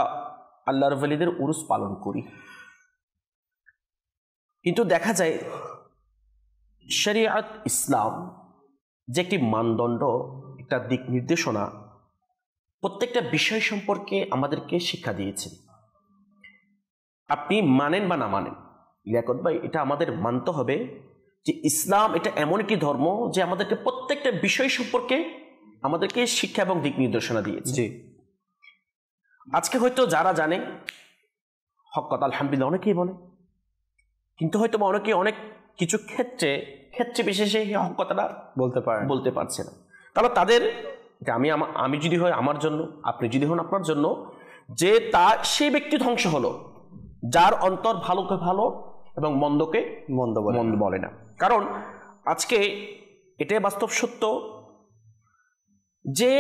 আল্লাহর ওয়ালিদের উরুস পালন করি, কিন্তু দেখা যায় শরিয়াত ইসলাম যে একটি মানদণ্ড, একটা দিক নির্দেশনা, প্রত্যেকটা বিষয় সম্পর্কে আমাদেরকে শিক্ষা দিয়েছেন। আপনি মানেন বা না মানেন, লিয়াকত ভাই, এটা আমাদের মানতে হবে যে ইসলাম এটা এমন একটি ধর্ম যে আমাদেরকে প্রত্যেকটা বিষয় সম্পর্কে আমাদেরকে শিক্ষা এবং দিক নির্দেশনা দিয়েছে। জি, আজকে হয়তো যারা জানে হক কথা আলহামদুলিল্লাহ অনেকেই বলে, কিন্তু হয়তো অনেকে অনেক কিছু ক্ষেত্রে বিশেষে হক কথাটা বলতে পারছে না। তাহলে তাদের আমি যদি হয় আমার জন্য, আপনি যদি হন আপনার জন্য, যে সেই ব্যক্তি ধ্বংস হলো যার অন্তর ভালোকে ভালো এবং মন্দকে মন্দ বলে না। কারণ আজকে এটাই বাস্তব সত্য যে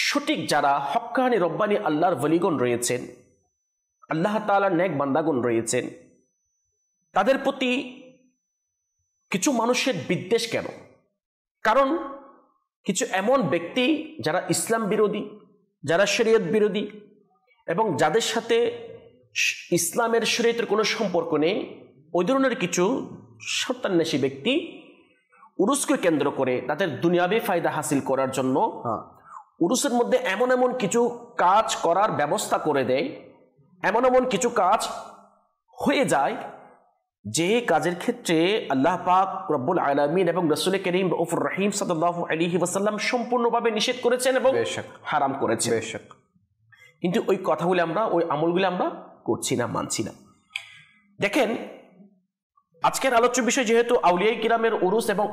সঠিক যারা হক্কানি রব্বানি আল্লাহর ওয়ালিগণ রয়েছেন, আল্লাহ তাআলার নেক বান্দাগণ রয়েছেন, তাদের প্রতি কিছু মানুষের বিদ্বেষ কেন? কারণ কিছু এমন ব্যক্তি যারা ইসলাম বিরোধী, যারা শরীয়ত বিরোধী এবং যাদের সাথে ইসলামের শরীয়তের কোনো সম্পর্ক নেই, ওই ধরনের কিছু সন্ত্রাসী ব্যক্তি উরুসকে কেন্দ্র করে তাদের দুনিয়াবি ফায়দা হাসিল করার জন্য উরুসের মধ্যে এমন এমন কিছু কাজ করার ব্যবস্থা করে দেয়, এমন এমন কিছু কাজ হয়ে যায় যে কাজের ক্ষেত্রে আল্লাহ পাক রব্বুল আলামিন এবং রাসূল করিম রউফুর রহিম সাল্লাল্লাহু আলাইহি ওয়াসাল্লাম সম্পূর্ণভাবে নিষেধ করেছেন এবং হারাম করেছেন। কিন্তু ওই কথাগুলি আমরা, ওই আমলগুলি আমরা করছি না, মানছি না। দেখেন, আজকের আলোচ্য বিষয় যেহেতু আউলিয়া কিরামের উরুস এবং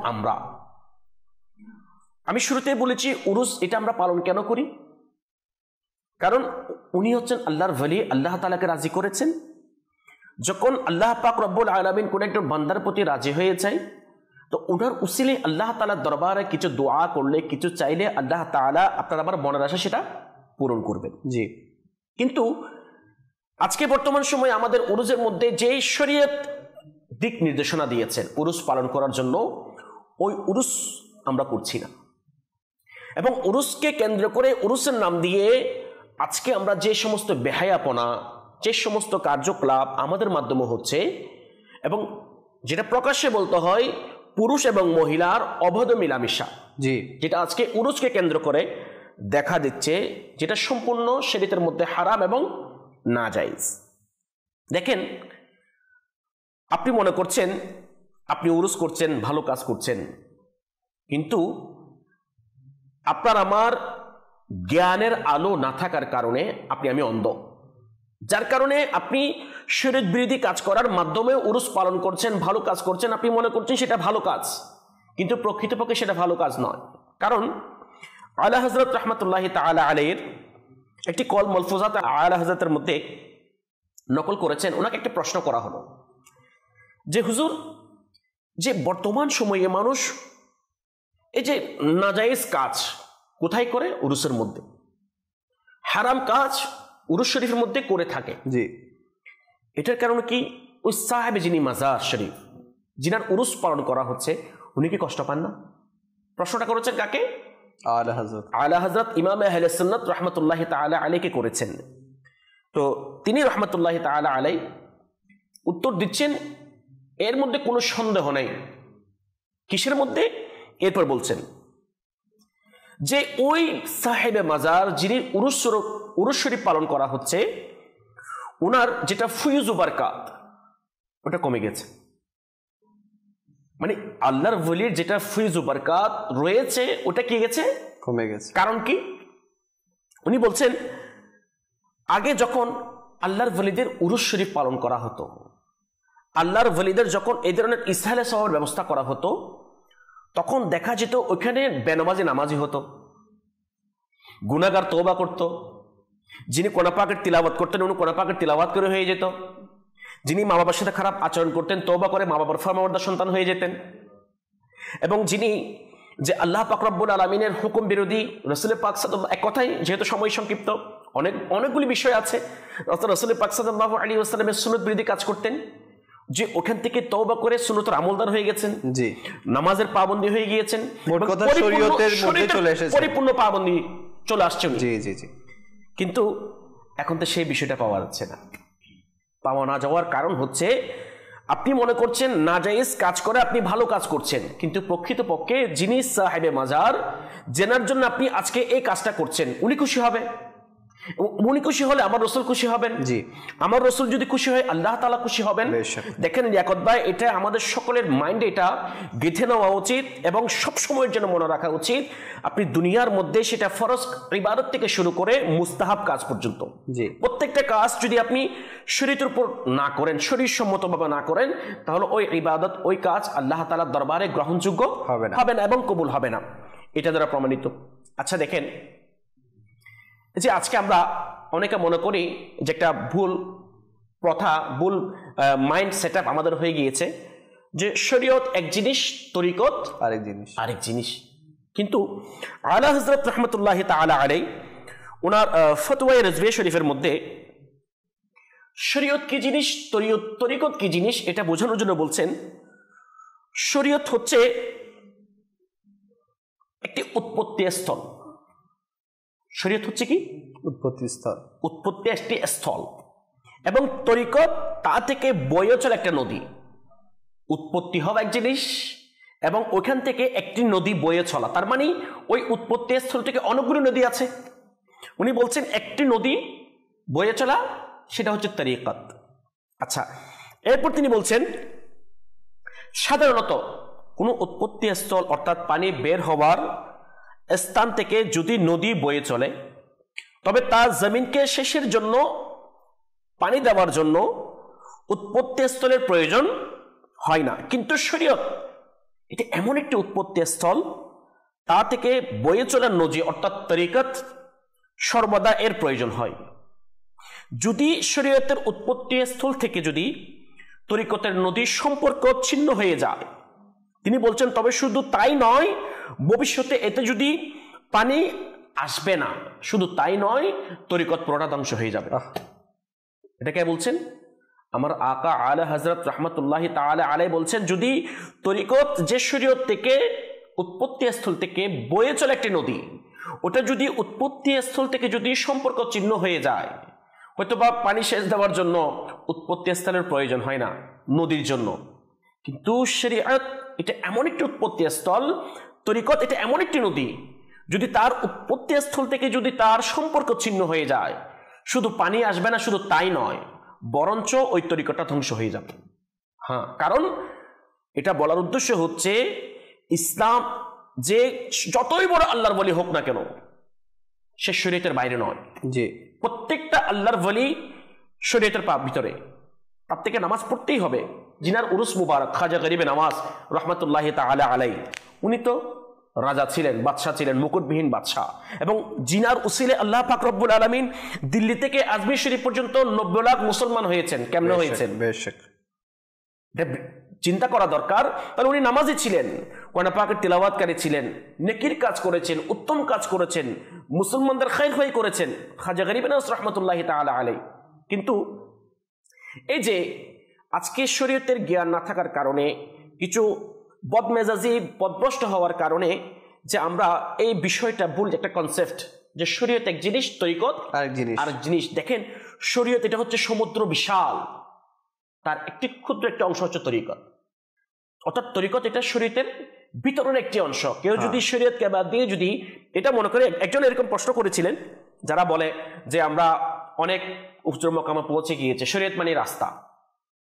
আমি শুরুতেই বলেছি উরুস এটা আমরা পালন কেন করি? কারণ উনি হচ্ছেন আল্লাহর ওয়ালি, আল্লাহ তাআলাকে রাজি করেছেন। যখন আল্লাহ পাক রব্বুল আলামিন কোন একজন বান্দার প্রতি রাজি হয়ে যায়, তো ওনার উসিলে আল্লাহ তাআলার দরবারে কিছু দোয়া করলে, কিছু চাইলে আল্লাহ তাআলা আপনার আমার মনের আশা সেটা পূরণ করবেন। জি, কিন্তু আজকে বর্তমান সময়ে আমাদের উরুসের মধ্যে যে শরীয়ত দিক নির্দেশনা দিয়েছেন উরুস পালন করার জন্য, ওই উরুস আমরা করছি না। এবং উরুসকে কেন্দ্র করে, উরুসের নাম দিয়ে আজকে আমরা যে সমস্ত বেহায়াপনা, যে সমস্ত কার্যকলাপ আমাদের মাধ্যমে হচ্ছে, এবং যেটা প্রকাশ্যে বলতে হয় পুরুষ এবং মহিলার অবৈধ মিলামিশা, জি, যেটা আজকে উরুসকে কেন্দ্র করে দেখা দিচ্ছে, যেটা সম্পূর্ণ শরীয়তের মধ্যে হারাম এবং নাজায়েজ। দেখেন, আপনি মনে করছেন আপনি উরুস করছেন, ভালো কাজ করছেন, কিন্তু আপনার আমার জ্ঞানের আলো না থাকার কারণে আমি অন্ধ, যার কারণে আপনি শরীয়ত বিরোধী কাজ করার মাধ্যমে উরুস পালন করছেন, ভালো কাজ করছেন, আপনি মনে করছেন সেটা ভালো কাজ, কিন্তু প্রকৃতপক্ষে সেটা ভালো কাজ নয়। কারণ আলা হযরত রাহমাতুল্লাহি তাআলা আলাইহির একটি কল মালফুজাত আলা হযরতের মধ্যে নকল করেছেন। ওনাকে একটা প্রশ্ন করা হলো যে, হুজুর, যে বর্তমান সময়ে মানুষ এই যে নাজায়েজ কাজ কোথায় করে? উরুসের মধ্যে। হারাম কাজ উরুস শরীফের মধ্যে করে থাকে। জি, এটার কারণ কি? ওই সাহেবে যিনি মাজার শরীফ, যিনার উরুস পালন করা হচ্ছে, উনি কি কষ্ট পান না? প্রশ্নটা করেছেন কাকে? আলা হযরত ইমাম আহলে সুন্নাত রাহমাতুল্লাহি তাআলা আলাইহি করেছেন। তো তিনি রাহমাতুল্লাহি তাআলা আলাইহি উত্তর দিচ্ছেন, এর মধ্যে কোনো সন্দেহ নেই। কিসের মধ্যে? এরপর বলছেন যে ওই সাহেবে মাজার যিনি উরুস শরীফ পালন করা হচ্ছে, ওনার যেটা ফুয়ুজ বারকাত ওটা কমে গেছে। মানে আল্লাহর ওলির যেটা ফৈজ ও বরকত রয়েছে ওটা কি গেছে, কমে গেছে। কারণ কি? উনি বলছেন আগে যখন আল্লাহর ওলিদের উরুস শরীফ পালন করা হতো, আল্লাহর ওলিদের যখন এই ধরনের ইসহালে সওয়াবের ব্যবস্থা করা হতো, তখন দেখা যেত ওইখানে বেনামাজি নামাজি হতো, গুনাহগার তওবা করত, যিনি কোরআন পাকের তিলাওয়াত করতেন উনি কোরআন পাকের তিলাওয়াত করে হয়ে যেত, যিনি মা বাবার সাথে খারাপ আচরণ করতেন তওবা করে মা বাবার ফরমাবরদার সন্তান হয়ে যেতেন, এবং যিনি যে আল্লাহ পাক রব্বুল আলামিনের হুকুম বিরোধী রাসূল পাক সাল্লাল্লাহু, এক কথাই যেহেতু সময় সংক্ষিপ্ত অনেকগুলি বিষয় আছে, রাসূল পাক সাল্লাল্লাহু আলাইহি ওয়াসাল্লামের সুন্নাত বিরোধী কাজ করতেন, যে ওখান থেকে তওবা করে সুন্নতের আমলদার হয়ে গেছেন, জি নামাজের পাবন্দী হয়ে গিয়েছেন, মোট কথা শরীয়তের মধ্যে চলে এসেছে, পরিপূর্ণ পাবন্দী চলে আসছে। জি জি জি। কিন্তু এখন তো সেই বিষয়টা পাওয়া যাচ্ছে না। পাওয়া না যাওয়ার কারণ হচ্ছে আপনি মনে করছেন নাজায়েজ কাজ করে আপনি ভালো কাজ করছেন, কিন্তু প্রকৃতপক্ষে যিনি সাহেবে মাজার, জেনার জন্য আপনি আজকে এই কাজটা করছেন, উনি খুশি হবে, উনি খুশি হলে আমার রসুল খুশি হবেন, জি আমার রসুল যদি খুশি হয় আল্লাহ তাআলা খুশি হবেন। দেখেন লিয়াকত ভাই, এটা আমাদের সকলের মাইন্ডে এটা গেঁথে নেওয়া উচিত এবং সব সময়ের জন্য মনে রাখা উচিত। আপনি দুনিয়ার মধ্যে সেটা ফরজ ইবাদত থেকে শুরু করে মুস্তাহাব কাজ পর্যন্ত, জি প্রত্যেকটা কাজ যদি আপনি শরীয়তের উপর না করেন, শরীর সম্মতভাবে না করেন, তাহলে ওই ইবাদত ওই কাজ আল্লাহ তাআলার দরবারে গ্রহণযোগ্য হবে না এবং কবুল হবে না, এটা দ্বারা প্রমাণিত। আচ্ছা দেখেন, যে আজকে আমরা অনেকে মনে করি যে একটা ভুল প্রথা, ভুল মাইন্ড সেটআপ আমাদের হয়ে গিয়েছে যে শরীয়ত এক জিনিস, তরিকত আরেক জিনিস। কিন্তু আলা হযরত রাহমাতুল্লাহি তাআলা আলাইহি ওনার ফতোয়ায়ে রাজভিয়া শরীফের মধ্যে শরীয়ত কি জিনিস, তরিকত কি জিনিস এটা বোঝানোর জন্য বলছেন, শরীয়ত হচ্ছে একটি উৎপত্তি স্থল। শরীয়ত হচ্ছে কি? উৎপত্তি একটি স্থল, এবং তরিকত তা থেকে বয়ে চলে একটা নদী। উৎপত্তি হওয়া এক জিনিস এবং ওইখান থেকে একটি নদী বয়ে চলা, তার মানে ওই উৎপত্তি স্থল থেকে অনেকগুলো নদী আছে। উনি বলছেন একটি নদী বয়ে চলা, সেটা হচ্ছে তরিকত। আচ্ছা, এরপর তিনি বলছেন সাধারণত কোনো উৎপত্তি স্থল অর্থাৎ পানি বের হওয়ার স্থান থেকে যদি নদী বয়ে চলে, তবে তা জমিনকে শেষের জন্য পানি দেওয়ার জন্য উৎপত্তি স্থলের প্রয়োজন হয় না। কিন্তু শরীয়ত এটা এমন একটি উৎপত্তি স্থল, তা থেকে বয়ে চলা নদী অর্থাৎ তরিকত সর্বদা এর প্রয়োজন হয়। যদি শরীয়তের উৎপত্তি স্থল থেকে যদি তরিকতের নদীর সম্পর্ক ছিন্ন হয়ে যায়, তিনি বলছেন তবে শুধু তাই নয়, ভবিষ্যতে এতে যদি পানি আসবে না, শুধু তাই নয়, তরিকত পুরোটা ধ্বংস হয়ে যাবে। এটা কে বলছেন? আমার আকা আলা হযরত রাহমাতুল্লাহি তাআলা আলাইহি বলছেন, যদি তরিকত যে শরীয়ত থেকে উৎপত্তি স্থল থেকে বয়ে চলে একটি নদী, ওটা যদি উৎপত্তি স্থল থেকে যদি সম্পর্ক ছিন্ন হয়ে যায়, হয়তোবা পানি সেচ দেওয়ার জন্য উৎপত্তি স্থলের প্রয়োজন হয় না নদীর জন্য, কিন্তু শরীয়ত এটা এমন একটি উৎপত্তি স্থল, তরিকত এটা এমন একটি নদী, যদি তার উৎপত্তি স্থল থেকে যদি তার সম্পর্ক ছিন্ন হয়ে যায়, শুধু পানি আসবে না, শুধু তাই নয়, বরঞ্চ ওই তরিকতটা ধ্বংস হয়ে যাবে। হ্যাঁ, কারণ এটা বলার উদ্দেশ্য হচ্ছে ইসলাম যে যতই বড় আল্লাহর ওলি হোক না কেন, সে শরীয়তের বাইরে নয়। জি, প্রত্যেকটা আল্লাহর ওলি শরীয়তের ভিতরে, তার থেকে নামাজ পড়তেই হবে। জিনার উরুস মুবারক খাজা গরিবে নওয়াজ রহমতুল্লাহি তাআলা আলাইহি, উনি তো রাজা ছিলেন, বাদশাহ ছিলেন, মুকুটবিহীন বাদশাহ, এবং জিনার উসিলে আল্লাহ পাক রব্বুল আলামিন দিল্লি থেকে আজমির শরীফ পর্যন্ত 90 লাখ মুসলমান হয়েছেন। কেমনে হয়েছেন? চিন্তা করা দরকার। তাহলে উনি নামাজি ছিলেন, কোরআন পাকের তিলাওয়াতকারী ছিলেন, নেকির কাজ করেছেন, উত্তম কাজ করেছেন, মুসলমানদের খায়র খায়র করেছেন খাজা গরিবে নওয়াজ রহমতুল্লাহি তাআলা আলাইহি। কিন্তু এই যে আজকে শরীয়তের জ্ঞান না থাকার কারণে, কিছু বদমেজাজি পদভ্রষ্ট হওয়ার কারণে, যে আমরা এই বিষয়টা ভুল একটা কনসেপ্ট যে শরীয়ত এক জিনিস, তরিকত আরেক জিনিস। দেখেন, শরীয়ত এটা হচ্ছে সমুদ্র বিশাল, তার একটি ক্ষুদ্র একটা অংশ হচ্ছে তরিকত। অর্থাৎ তরিকত এটা শরীয়তের বিতরণের একটি অংশ। কেউ যদি শরীয়তকে বাদ দিয়ে যদি এটা মনে করে, একজন এরকম প্রশ্ন করেছিলেন যারা বলে যে আমরা অনেক উচ্চ মকামে পৌঁছে গিয়েছে, শরীয়ত মানে রাস্তা,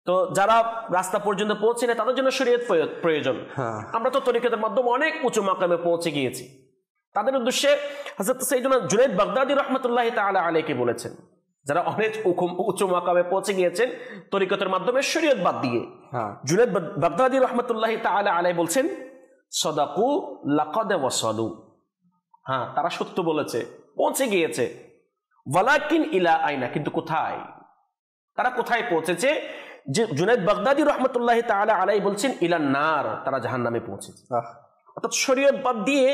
তো যারা রাস্তা পর্যন্ত পৌঁছে না তাদের জন্য শরীয়ত প্রয়োজন। আমরা তো তরিকতের মাধ্যমে অনেক উঁচু মাকামে পৌঁছে গিয়েছি। তাদের উদ্দেশ্যে হযরত সাইয়েদুনা জুনাইদ বাগদাদী রাহমাতুল্লাহি তাআলা আলাইহি বলেছেন, যারা অনেক উঁচু মাকামে পৌঁছে গিয়েছেন তরিকতের মাধ্যমে শরীয়ত বাদ দিয়ে, জুনাইদ বাগদাদী রাহমাতুল্লাহি তাআলা আলাইহি বলছেন, সাদাকু লাকাদ ওয়াসালু, হ্যাঁ তারা সত্য বলেছে, পৌঁছে গিয়েছে। ওয়ালাকিন ইলা আইনা, কিন্তু কোথায়, তারা কোথায় পৌঁছেছে? যে জুনাইদ বাগদাদী রাহমাতুল্লাহি তাআলা আলাইহি বলছেন ইলান নার, তারা জাহান্নামে পৌঁছেছে। অর্থাৎ শরীয়ত বাদ দিয়ে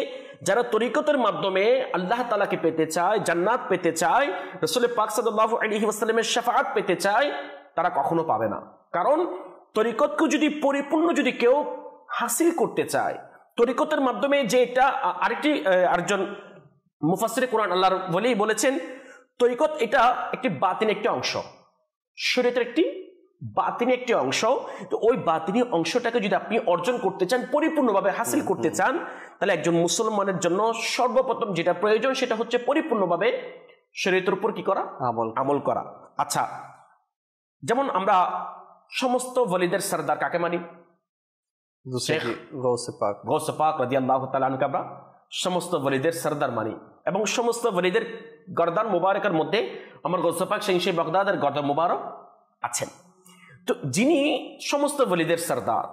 যারা তরিকতের মাধ্যমে আল্লাহ তাআলাকে পেতে চায়, জান্নাত পেতে চায়, রাসূল পাক সাল্লাল্লাহু আলাইহি ওয়াসাল্লামের শাফাআত পেতে চায়, তারা কখনো পাবে না। কারণ তরিকতকে যদি পরিপূর্ণ যদি কেউ হাসিল করতে চায়, তরিকতের মাধ্যমে যে এটা আরেকজন মুফাসসিরে কোরআন আল্লাহর ওলি বলেছেন, তরিকত এটা একটি বাতিন একটি অংশ, শরীয়তের একটি বাতিনি একটি অংশ। তো ওই বাতিনি অংশটাকে যদি আপনি অর্জন করতে চান, পরিপূর্ণভাবে হাসিল করতে চান, তাহলে একজন মুসলমানের জন্য সর্বপ্রথম যেটা প্রয়োজন সেটা হচ্ছে পরিপূর্ণভাবে শরীয়তের উপর কি করা, আমল করা। আচ্ছা, যেমন আমরা সমস্ত ওলিদের সরদার কাকে মানি? গৌসে পাক রাদিয়াল্লাহু তাআলা আনহু আমরা সমস্ত ওলিদের সরদার মানি, এবং সমস্ত ওলিদের গর্দান মুবারকের মধ্যে আমার গৌসে পাক শাহ বাগদাদের গর্দান মুবারক আছেন। তো যিনি সমস্ত ওলিদের সরদার,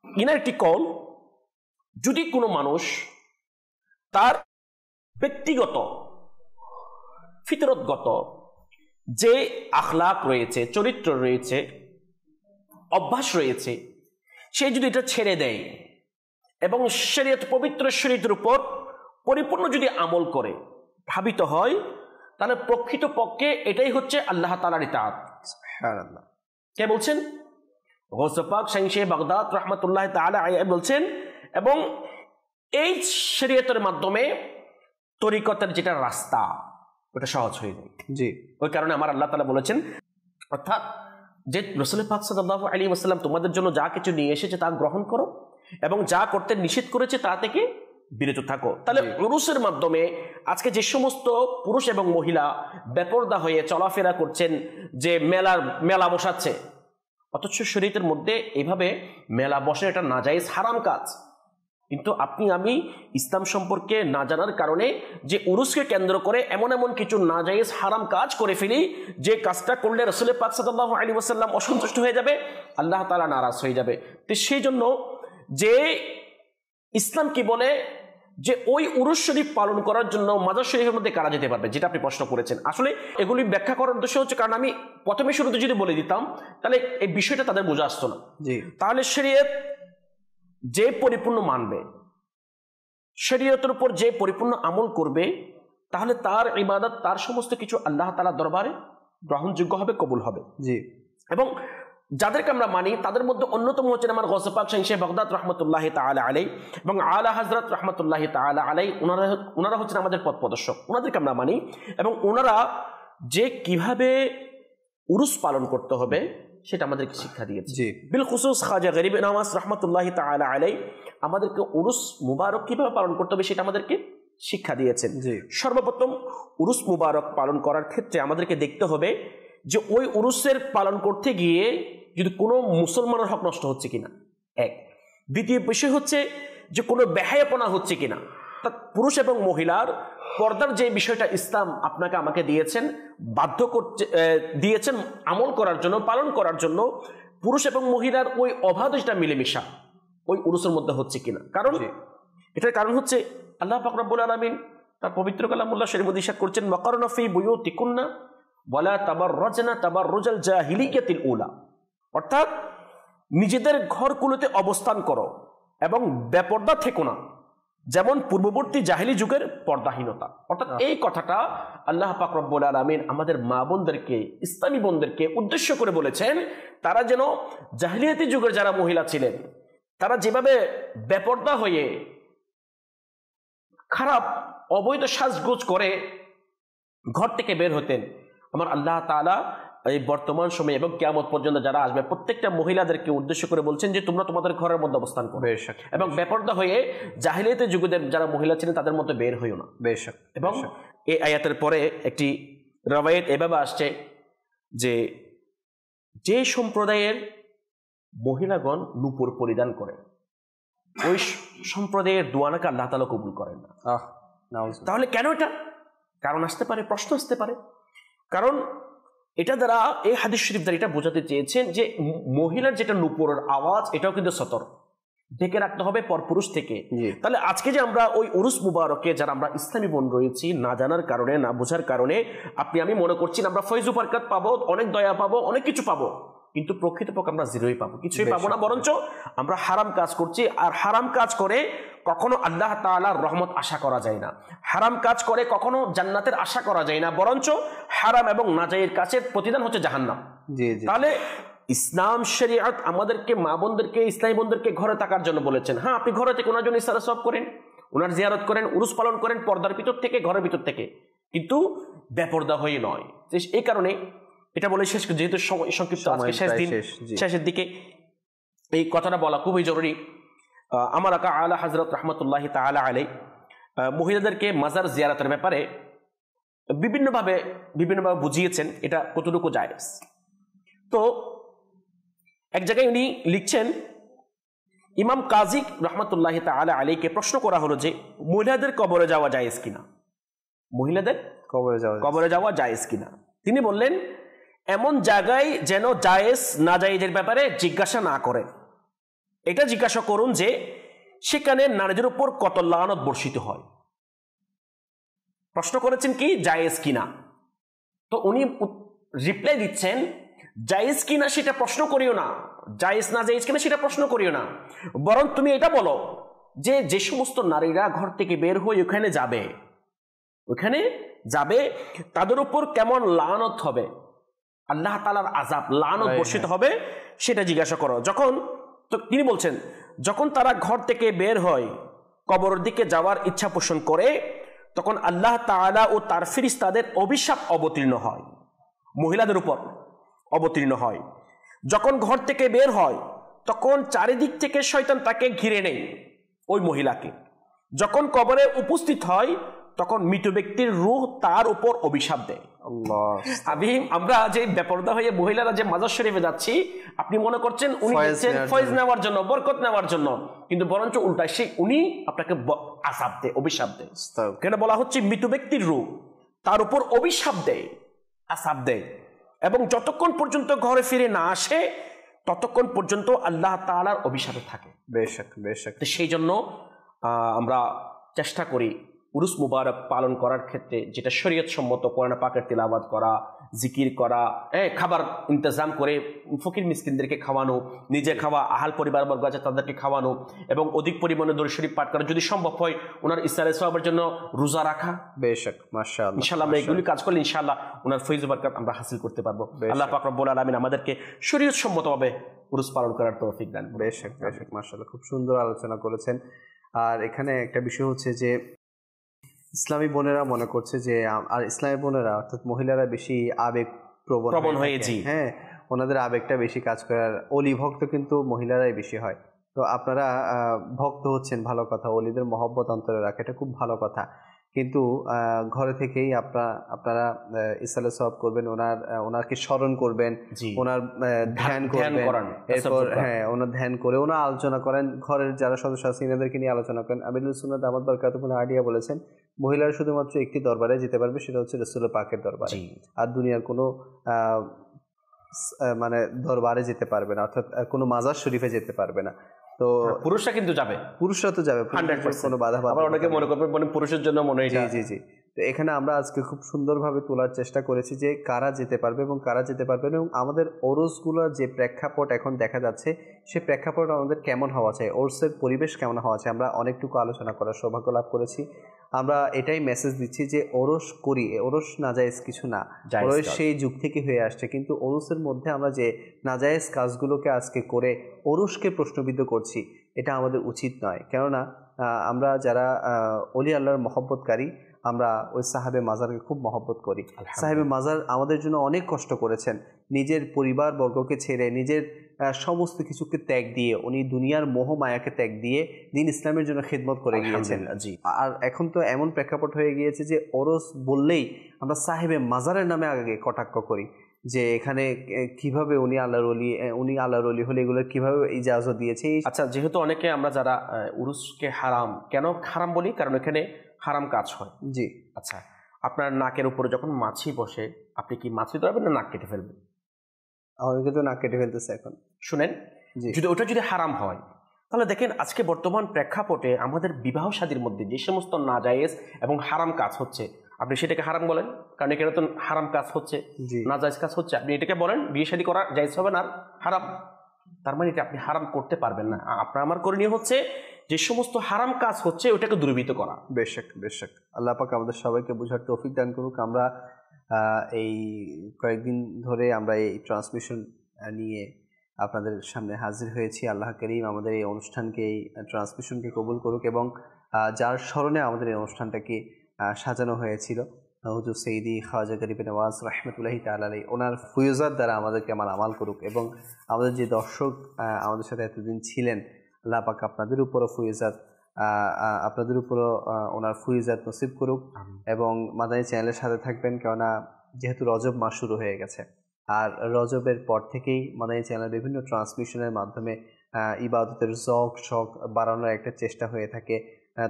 ইনার একটি কল, যদি কোনো মানুষ তার ব্যক্তিগত ফিতরতগত যে আখলাক রয়েছে, চরিত্র রয়েছে, অভ্যাস রয়েছে, সে যদি এটা ছেড়ে দেয় এবং শরীয়ত, পবিত্র শরীয়তের উপর পরিপূর্ণ যদি আমল করে, ভাবিত হয়, তাহলে প্রকৃতপক্ষে এটাই হচ্ছে আল্লাহ তাআলার ইতাআত। সুবহানাল্লাহ। কে বলছেন? গৌসে পাক শাহ বাগদাদ রাহমাতুল্লাহি তাআলা আলাইহি বলছেন। এবং এই শরীয়তের মাধ্যমে তরিকতের যেটা রাস্তা, ওটা সহজ হয়ে যায়। জি, ওই কারণে আমার আল্লাহ তাআলা বলেছেন, অর্থাৎ যে রাসূল পাক সাল্লাল্লাহু আলাইহি ওয়াসাল্লাম তোমাদের জন্য যা কিছু নিয়ে এসেছে তা গ্রহণ করো, এবং যা করতে নিষেধ করেছে তা থেকে বিরত থাকো। তাহলে উরুসের মাধ্যমে আজকে যে সমস্ত পুরুষ এবং মহিলা বেপরদা হয়ে চলাফেরা করছেন, যে মেলা বসাচ্ছে, অথচ শরীয়তের মধ্যে এইভাবে মেলা বসে এটা নাজায়েজ হারাম কাজ। কিন্তু আপনি আমি ইসলাম সম্পর্কে না জানার কারণে যে উরুসকে কেন্দ্র করে এমন এমন কিছু নাজায়েজ হারাম কাজ করে ফেলি, যে কাজটা করলে রাসূল পাক সাল্লাল্লাহু আলাইহি ওয়াসাল্লাম অসন্তুষ্ট হয়ে যাবে, আল্লাহ তাআলা নারাজ হয়ে যাবে। তো সেই জন্য যে ইসলাম কি বলে যে ওই উরুস শরীফ পালন করার জন্য মাজার শরীফের মধ্যে কারা যেতে পারবে, যেটা আপনি প্রশ্ন করেছেন। আসলে এগুলি ব্যাখ্যা করার উদ্দেশ্য হচ্ছে, কারণ আমি প্রথমে শুরুতে যদি বলে দিতাম তাহলে এই বিষয়টা তাদের বোঝা আসতো না। তাহলে শরীয়ত যে পরিপূর্ণ মানবে, শরীয়তের উপর যে পরিপূর্ণ আমল করবে, তাহলে তার ইবাদত, তার সমস্ত কিছু আল্লাহ তাআলার দরবারে গ্রহণযোগ্য হবে, কবুল হবে। জি। এবং যাদেরকে আমরা মানি তাদের মধ্যে অন্যতম হচ্ছেন আমার গৌসে পাক শাহ বাগদাদ রাহমাতুল্লাহি তাআলা আলাইহি এবং আলা হযরত রাহমাতুল্লাহি তাআলা আলাইহি, ওনারা হচ্ছেন আমাদের পথ প্রদর্শক, ওনাদেরকে আমরা মানি। এবং ওনারা যে কিভাবে উরুস পালন করতে হবে সেটা আমাদেরকে শিক্ষা দিয়েছে। জি, বিল খুসুস খাজা গরিব নওয়াজ রাহমাতুল্লাহি তাআলা আলাইহি আমাদেরকে উরুস মুবারক কিভাবে পালন করতে হবে সেটা আমাদেরকে শিক্ষা দিয়েছেন। সর্বপ্রথম উরুস মুবারক পালন করার ক্ষেত্রে আমাদেরকে দেখতে হবে যে ওই উরুসের পালন করতে গিয়ে যদি কোনো মুসলমানের হক নষ্ট হচ্ছে কিনা, এক। দ্বিতীয় বিষয় হচ্ছে যে কোনো বেহায়াপনা হচ্ছে কিনা। তা পুরুষ এবং মহিলার পর্দার যে বিষয়টা ইসলাম আপনাকে আমাকে দিয়েছেন, বাধ্য করতে দিয়েছেন আমল করার জন্য, পালন করার জন্য, পুরুষ এবং মহিলার ওই অবাধ যেটা মিলেমিশা ওই উরুসের মধ্যে হচ্ছে কিনা। কারণ এটার কারণ হচ্ছে আল্লাহ পাক রব্বুল আলামিন তার পবিত্র কালামুল্লাহ শরীফে ইরশাদ করছেন, ওয়াকারনা ফি বুয়ুতিকুন্না ওয়ালা তাবাররাজনা তাবাররুজাল জাহিলিয়াতিল উলা, অর্থাৎ নিজেদের ঘরগুলোতে অবস্থান করো এবং বেপর্দা থেকো না, যেমন পূর্ববর্তী জাহিলি যুগের পর্দাহীনতা। অর্থাৎ এই কথাটা আল্লাহ পাক রব্বুল আলামিন আমাদের মা বোনদেরকে, ইসলামী বোনদেরকে উদ্দেশ্য করে বলেছেন, তারা যেন জাহিলিয়াতি যুগের যারা মহিলা ছিলেন, তারা যেভাবে বেপর্দা হয়ে খারাপ অবৈধ সাজগোজ করে ঘর থেকে বের হতেন, আমার আল্লাহ তাআলা এই বর্তমান সময়ে এবং কিয়ামত পর্যন্ত যারা আসবে প্রত্যেকটা মহিলাদেরকে উদ্দেশ্য করে বলছেন যে তোমরা তোমাদের ঘরের মধ্যে অবস্থান করো এবং বেপরদা হয়ে জাহিলিয়াতি যুগের যারা মহিলা ছিলেন তাদের মধ্যে বের হইও না। এবং এই আয়াতের পরে একটি রওয়ায়াত এভাবে আসছে যে যে সম্প্রদায়ের মহিলাগণ নূপুর পরিধান করে ওই সম্প্রদায়ের দোয়ানাকে আল্লাহ তাআলা কবুল করেন না। তাহলে কেন এটা? কারণ আসতে পারে, প্রশ্ন আসতে পারে। কারণ এটা দ্বারা এই হাদিস শরীফ দ্বারা এটা বোঝাতে চেয়েছেন যে মহিলার যেটা নূপুরের আওয়াজ এটাও কিন্তু সতর ঢেকে রাখতে হবে পরপুরুষ থেকে। তাহলে আজকে যে আমরা ওই উরুস মুবারকে যারা আমরা ইসলামী বোন রয়েছি, না জানার কারণে, না বোঝার কারণে আপনি আমি মনে করছি আমরা ফয়জু বরকত পাবো, অনেক দয়া পাবো, অনেক কিছু পাবো, কিন্তু প্রকৃতপক্ষে আমরা জিরোই পাবো, কিছুই পাবো না। বরঞ্চ আমরা হারাম কাজ করছি। আর হারাম কাজ করে কখনো আল্লাহ তাআলার রহমত আশা করা যায় না, হারাম কাজ করে কখনো জান্নাতের আশা করা যায় না, বরঞ্চ হারাম এবং নাজায়ের কাছের প্রতিদান হচ্ছে জাহান্নাম। তাহলে ইসলাম শরীয়ত আমাদেরকে, মা বোনদেরকে, ইসলামী বোনদেরকে ঘরে থাকার জন্য বলেছেন। হ্যাঁ, আপনি ঘরে থেকে ওনার জন্য ইসলাম সব করেন, ওনার জিয়ারত করেন, উরুস পালন করেন পর্দার ভিতর থেকে, ঘরের ভিতর থেকে, কিন্তু বেপর্দা হয়ে নয়। এই কারণে এটা বলে শেষ, যেহেতু সংক্ষিপ্ত আজকে শেষ দিন, শেষের দিকে এই কথাটা বলা খুবই জরুরি। আমার আকা আলা হযরত রাহমাতুল্লাহি তাআলা আলাইহি মহিলাদেরকে মাজার জিয়ারতের ব্যাপারে বিভিন্নভাবে বুঝিয়েছেন এটা কতটুকু জায়েজ। তো এক জায়গায় উনি লিখছেন, ইমাম কাজী রাহমাতুল্লাহি তাআলা আলাইহিকে প্রশ্ন করা হলো যে মহিলাদের কবরে যাওয়া জায়েজ কিনা, মহিলাদের কবরে যাওয়া জায়েজ কিনা। তিনি বললেন, এমন জায়গায় যেন জায়েজ না জায়েজের ব্যাপারে জিজ্ঞাসা না করে, এটা জিজ্ঞাসা করুন যে সেখানে নারীদের উপর কত লানত বর্ষিত হয়। প্রশ্ন করেছেন কি জায়েজ কিনা, তো উনি রিপ্লাই দিচ্ছেন, জায়েজ কিনা সেটা প্রশ্ন করিও না, জায়েজ না জায়েজ কিনা সেটা প্রশ্ন করিও না, বরং তুমি এটা বলো যে যে সমস্ত নারীরা ঘর থেকে বের হয়ে ওখানে যাবে তাদের উপর কেমন লানত হবে, আল্লাহ তাআলার আযাব, লানত বর্ষিত হবে, সেটা জিজ্ঞাসা করো। তো তিনি বলছেন, যখন তারা ঘর থেকে বের হয় কবরের দিকে যাওয়ার ইচ্ছা পোষণ করে, তখন আল্লাহ তাআলা ও তার ফেরেশতাদের অভিশাপ অবতীর্ণ হয়, মহিলাদের উপর অবতীর্ণ হয়। যখন ঘর থেকে বের হয় তখন চারিদিক থেকে শয়তান তাকে ঘিরে নেয়, ওই মহিলাকে। যখন কবরে উপস্থিত হয় তখন মৃত ব্যক্তির রূহ তার উপর অভিশাপ দেয়। আমরা যে বেপরদা হয়ে মহিলারা যে মাজার শরীফে যাচ্ছি, আপনি মনে করছেন উনি ফয়েজ নেওয়ার জন্য, বরকত নেওয়ার জন্য, কিন্তু বরঞ্চ উল্টায় উনি আপনাকে আযাব দেয়, অভিশাপ দেয়। কেন বলা হচ্ছে মৃত ব্যক্তির রূহ তার উপর অভিশাপ দেয়, আযাব দেয়, এবং যতক্ষণ পর্যন্ত ঘরে ফিরে না আসে ততক্ষণ পর্যন্ত আল্লাহ তাআলার অভিশাপে থাকে। বেশক। সেই জন্য আমরা চেষ্টা করি উরুস মুবারক পালন করার ক্ষেত্রে যেটা শরীয়ত সম্মত, কোরআন পাকের তিলাওয়াত করা, জিকির করা, খাবার ইন্তজাম করে ফকির মিসকিনদেরকে খাওয়ানো, নিজে খাওয়া, আহাল পরিবারবর্গ আছে তাদেরকে খাওয়ানো, এবং অধিক পরিমাণে দরুদ শরীফ পাঠ করা, যদি সম্ভব হয় ওনার ইসলামের সওয়াবের জন্য রোজা রাখা। বেশক, মাশাআল্লাহ। ইনশাআল্লাহ আমরা এগুলি কাজ করলে ইনশাআল্লাহ ওনার ফয়জ বরকত আমরা হাসিল করতে পারবো। আল্লাহ পাক রব্বুল আলামিন আমাদেরকে শরীয়ত সম্মতভাবে উরুস পালন করার তৌফিক দান। বেশক, মাশাআল্লাহ, খুব সুন্দর আলোচনা করেছেন। আর এখানে একটা বিষয় হচ্ছে যে ইসলামী বোনেরা মনে করছে যে, আর ইসলামী বোনেরা অর্থাৎ মহিলারা বেশি আবেগ প্রবণ হয়েছে। হ্যাঁ, ওনাদের আবেগটা বেশি কাজ করার, অলি ভক্ত কিন্তু মহিলারাই বেশি হয়। তো আপনারা ভক্ত হচ্ছেন, ভালো কথা, অলিদের মহব্বত অন্তরে রাখা, এটা খুব ভালো কথা। কিন্তু ঘরে থেকেই আপনারা ইসলামের সওয়াব করবেন, ওনাকে স্মরণ করবেন, ওনার ধ্যান করবেন, এরপর ওনার ধ্যান করে ওনার আলোচনা করেন, ঘরের যারা সদস্য আছে এনাদেরকে নিয়ে আলোচনা করেন। আমিরুল সুন্নাত দামাত বরকাতুহু আলিয়া বলেছেন, মহিলারা শুধুমাত্র একটি দরবারে যেতে পারবে, সেটা হচ্ছে রাসূল পাকের দরবারে, আর দুনিয়ার কোনো মানে দরবারে যেতে পারবে না, অর্থাৎ কোনো মাজার শরীফে যেতে পারবে না। তো পুরুষরা কিন্তু যাবে, পুরুষরা তো যাবে, 100% কোনো বাধা পাবে। আবার অনেকে মনে করবে মানে পুরুষের জন্য মনে হয়। জি। তো এখানে আমরা আজকে খুব সুন্দরভাবে তোলার চেষ্টা করেছি যে কারা যেতে পারবে এবং কারা যেতে পারবে না, এবং আমাদের ওরসগুলোর যে প্রেক্ষাপট এখন দেখা যাচ্ছে সে প্রেক্ষাপট আমাদের কেমন হওয়া চাই, ওরসের পরিবেশ কেমন হওয়া চাই, আমরা অনেকটুকু আলোচনা করার সৌভাগ্য লাভ করেছি। আমরা এটাই মেসেজ দিচ্ছি যে ওরস করি, ওরস নাজায়েজ কিছু না, ওরস সেই যুগ থেকে হয়ে আসছে, কিন্তু ওরসের মধ্যে আমরা যে নাজায়েজ কাজগুলোকে আজকে করে ওরসকে প্রশ্নবিদ্ধ করছি, এটা আমাদের উচিত নয়। কেননা আমরা যারা ওলি আল্লাহর মহব্বতকারী, আমরা ওই সাহাবে মাজারকে খুব মহব্বত করি। সাহেবে মাজার আমাদের জন্য অনেক কষ্ট করেছেন, নিজের পরিবার বর্গকে ছেড়ে, নিজের সমস্ত কিছুকে ত্যাগ দিয়ে, উনি দুনিয়ার মোহ মায়াকে ত্যাগ দিয়ে দিন ইসলামের জন্য খেদমত করে গিয়েছেন। আর এখন তো এমন প্রেক্ষাপট হয়ে গিয়েছে যে ওরস বললেই আমরা সাহেবে মাজারের নামে আগে কটাক্ষ করি, যে এখানে কিভাবে উনি আল্লাহর ওলি হলে এগুলো কিভাবে ইজাজত দিয়েছে। আচ্ছা, যেহেতু অনেকে আমরা যারা উরুসকে হারাম কেন হারাম বলি, কারণ এখানে হারাম কাজ হয়। জি। আচ্ছা, আপনার নাকের উপরে যখন মাছি বসে, আপনি কি মাছি ধরবেন না নাক কেটে ফেলবেন? অনেকে তো নাক কেটে ফেলতেছে এখন। শুনেন, যদি ওটা যদি হারাম হয়, তাহলে দেখেন আজকে বর্তমান প্রেক্ষাপটে আমাদের বিবাহ শাদীর মধ্যে যে সমস্ত নাজায়েজ এবং হারাম কাজ হচ্ছে, আপনি সেটাকে হারাম বলেন, কারণ এখানে তো হারাম কাজ হচ্ছে, নাজায়েজ কাজ হচ্ছে, আপনি এটাকে বলেন বিয়ে শাদী করা জায়েজ হবে না, হারাম। তার মানে এটা আপনি হারাম করতে পারবেন না। আপনার আমার করণীয় হচ্ছে যে সমস্ত হারাম কাজ হচ্ছে ওটাকে দূরীভূত করা। বেশক আল্লাহ পাক আমাদের সবাইকে বোঝার তৌফিক দান করুক। আমরা এই কয়েকদিন ধরে আমরা এই ট্রান্সমিশন নিয়ে আপনাদের সামনে হাজির হয়েছি। আল্লাহ করিম আমাদের এই অনুষ্ঠানকে, এই ট্রান্সমিশনকে কবুল করুক, এবং যার স্মরণে আমাদের এই অনুষ্ঠানটাকে সাজানো হয়েছিল, হুজুর সৈয়দি খাওয়াজা গরিব নওয়াজ রহমতুল্লাহি তাআলা আলাইহি, ওনার ফুয়ুজাত দ্বারা আমাদেরকে আমাল করুক, এবং আমাদের যে দর্শক আমাদের সাথে এতদিন ছিলেন, আল্লাহ পাক আপনাদের উপরও ওনার ফুয়ুজাত নসিব করুক, এবং মাদানী চ্যানেলের সাথে থাকবেন। কেননা যেহেতু রজব মাস শুরু হয়ে গেছে, আর রজবের পর থেকেই মাদানী চ্যানেল বিভিন্ন ট্রান্সমিশনের মাধ্যমে ইবাদতের শখ বাড়ানোর একটা চেষ্টা হয়ে থাকে।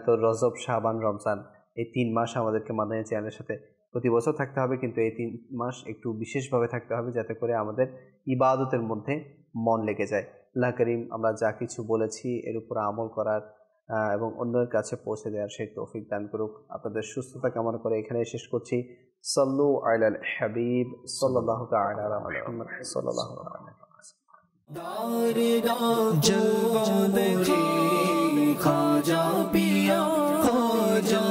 তো রজব, শাবান, রমজান, এই 3 মাস আমাদেরকে মাদানী চ্যানেলের সাথে প্রতি বছর থাকতে হবে, কিন্তু এই 3 মাস একটু বিশেষভাবে থাকতে হবে, যাতে করে আমাদের ইবাদতের মধ্যে মন লেগে যায়। আল্লাহ করিম আমরা যা কিছু বলেছি এর উপর আমল করার এবং অন্যের কাছে পৌঁছে দেওয়ার সেই তৌফিক দান করুক। আপনাদের সুস্থতা কামনা করে এখানে শেষ করছি। সাল্লু আলাল হাবিব সাল্লাল্লাহু তাআলা আলা মুহাম্মদ সাল্লাল্লাহু আলাইহি जलवा खाजा पिया खाजा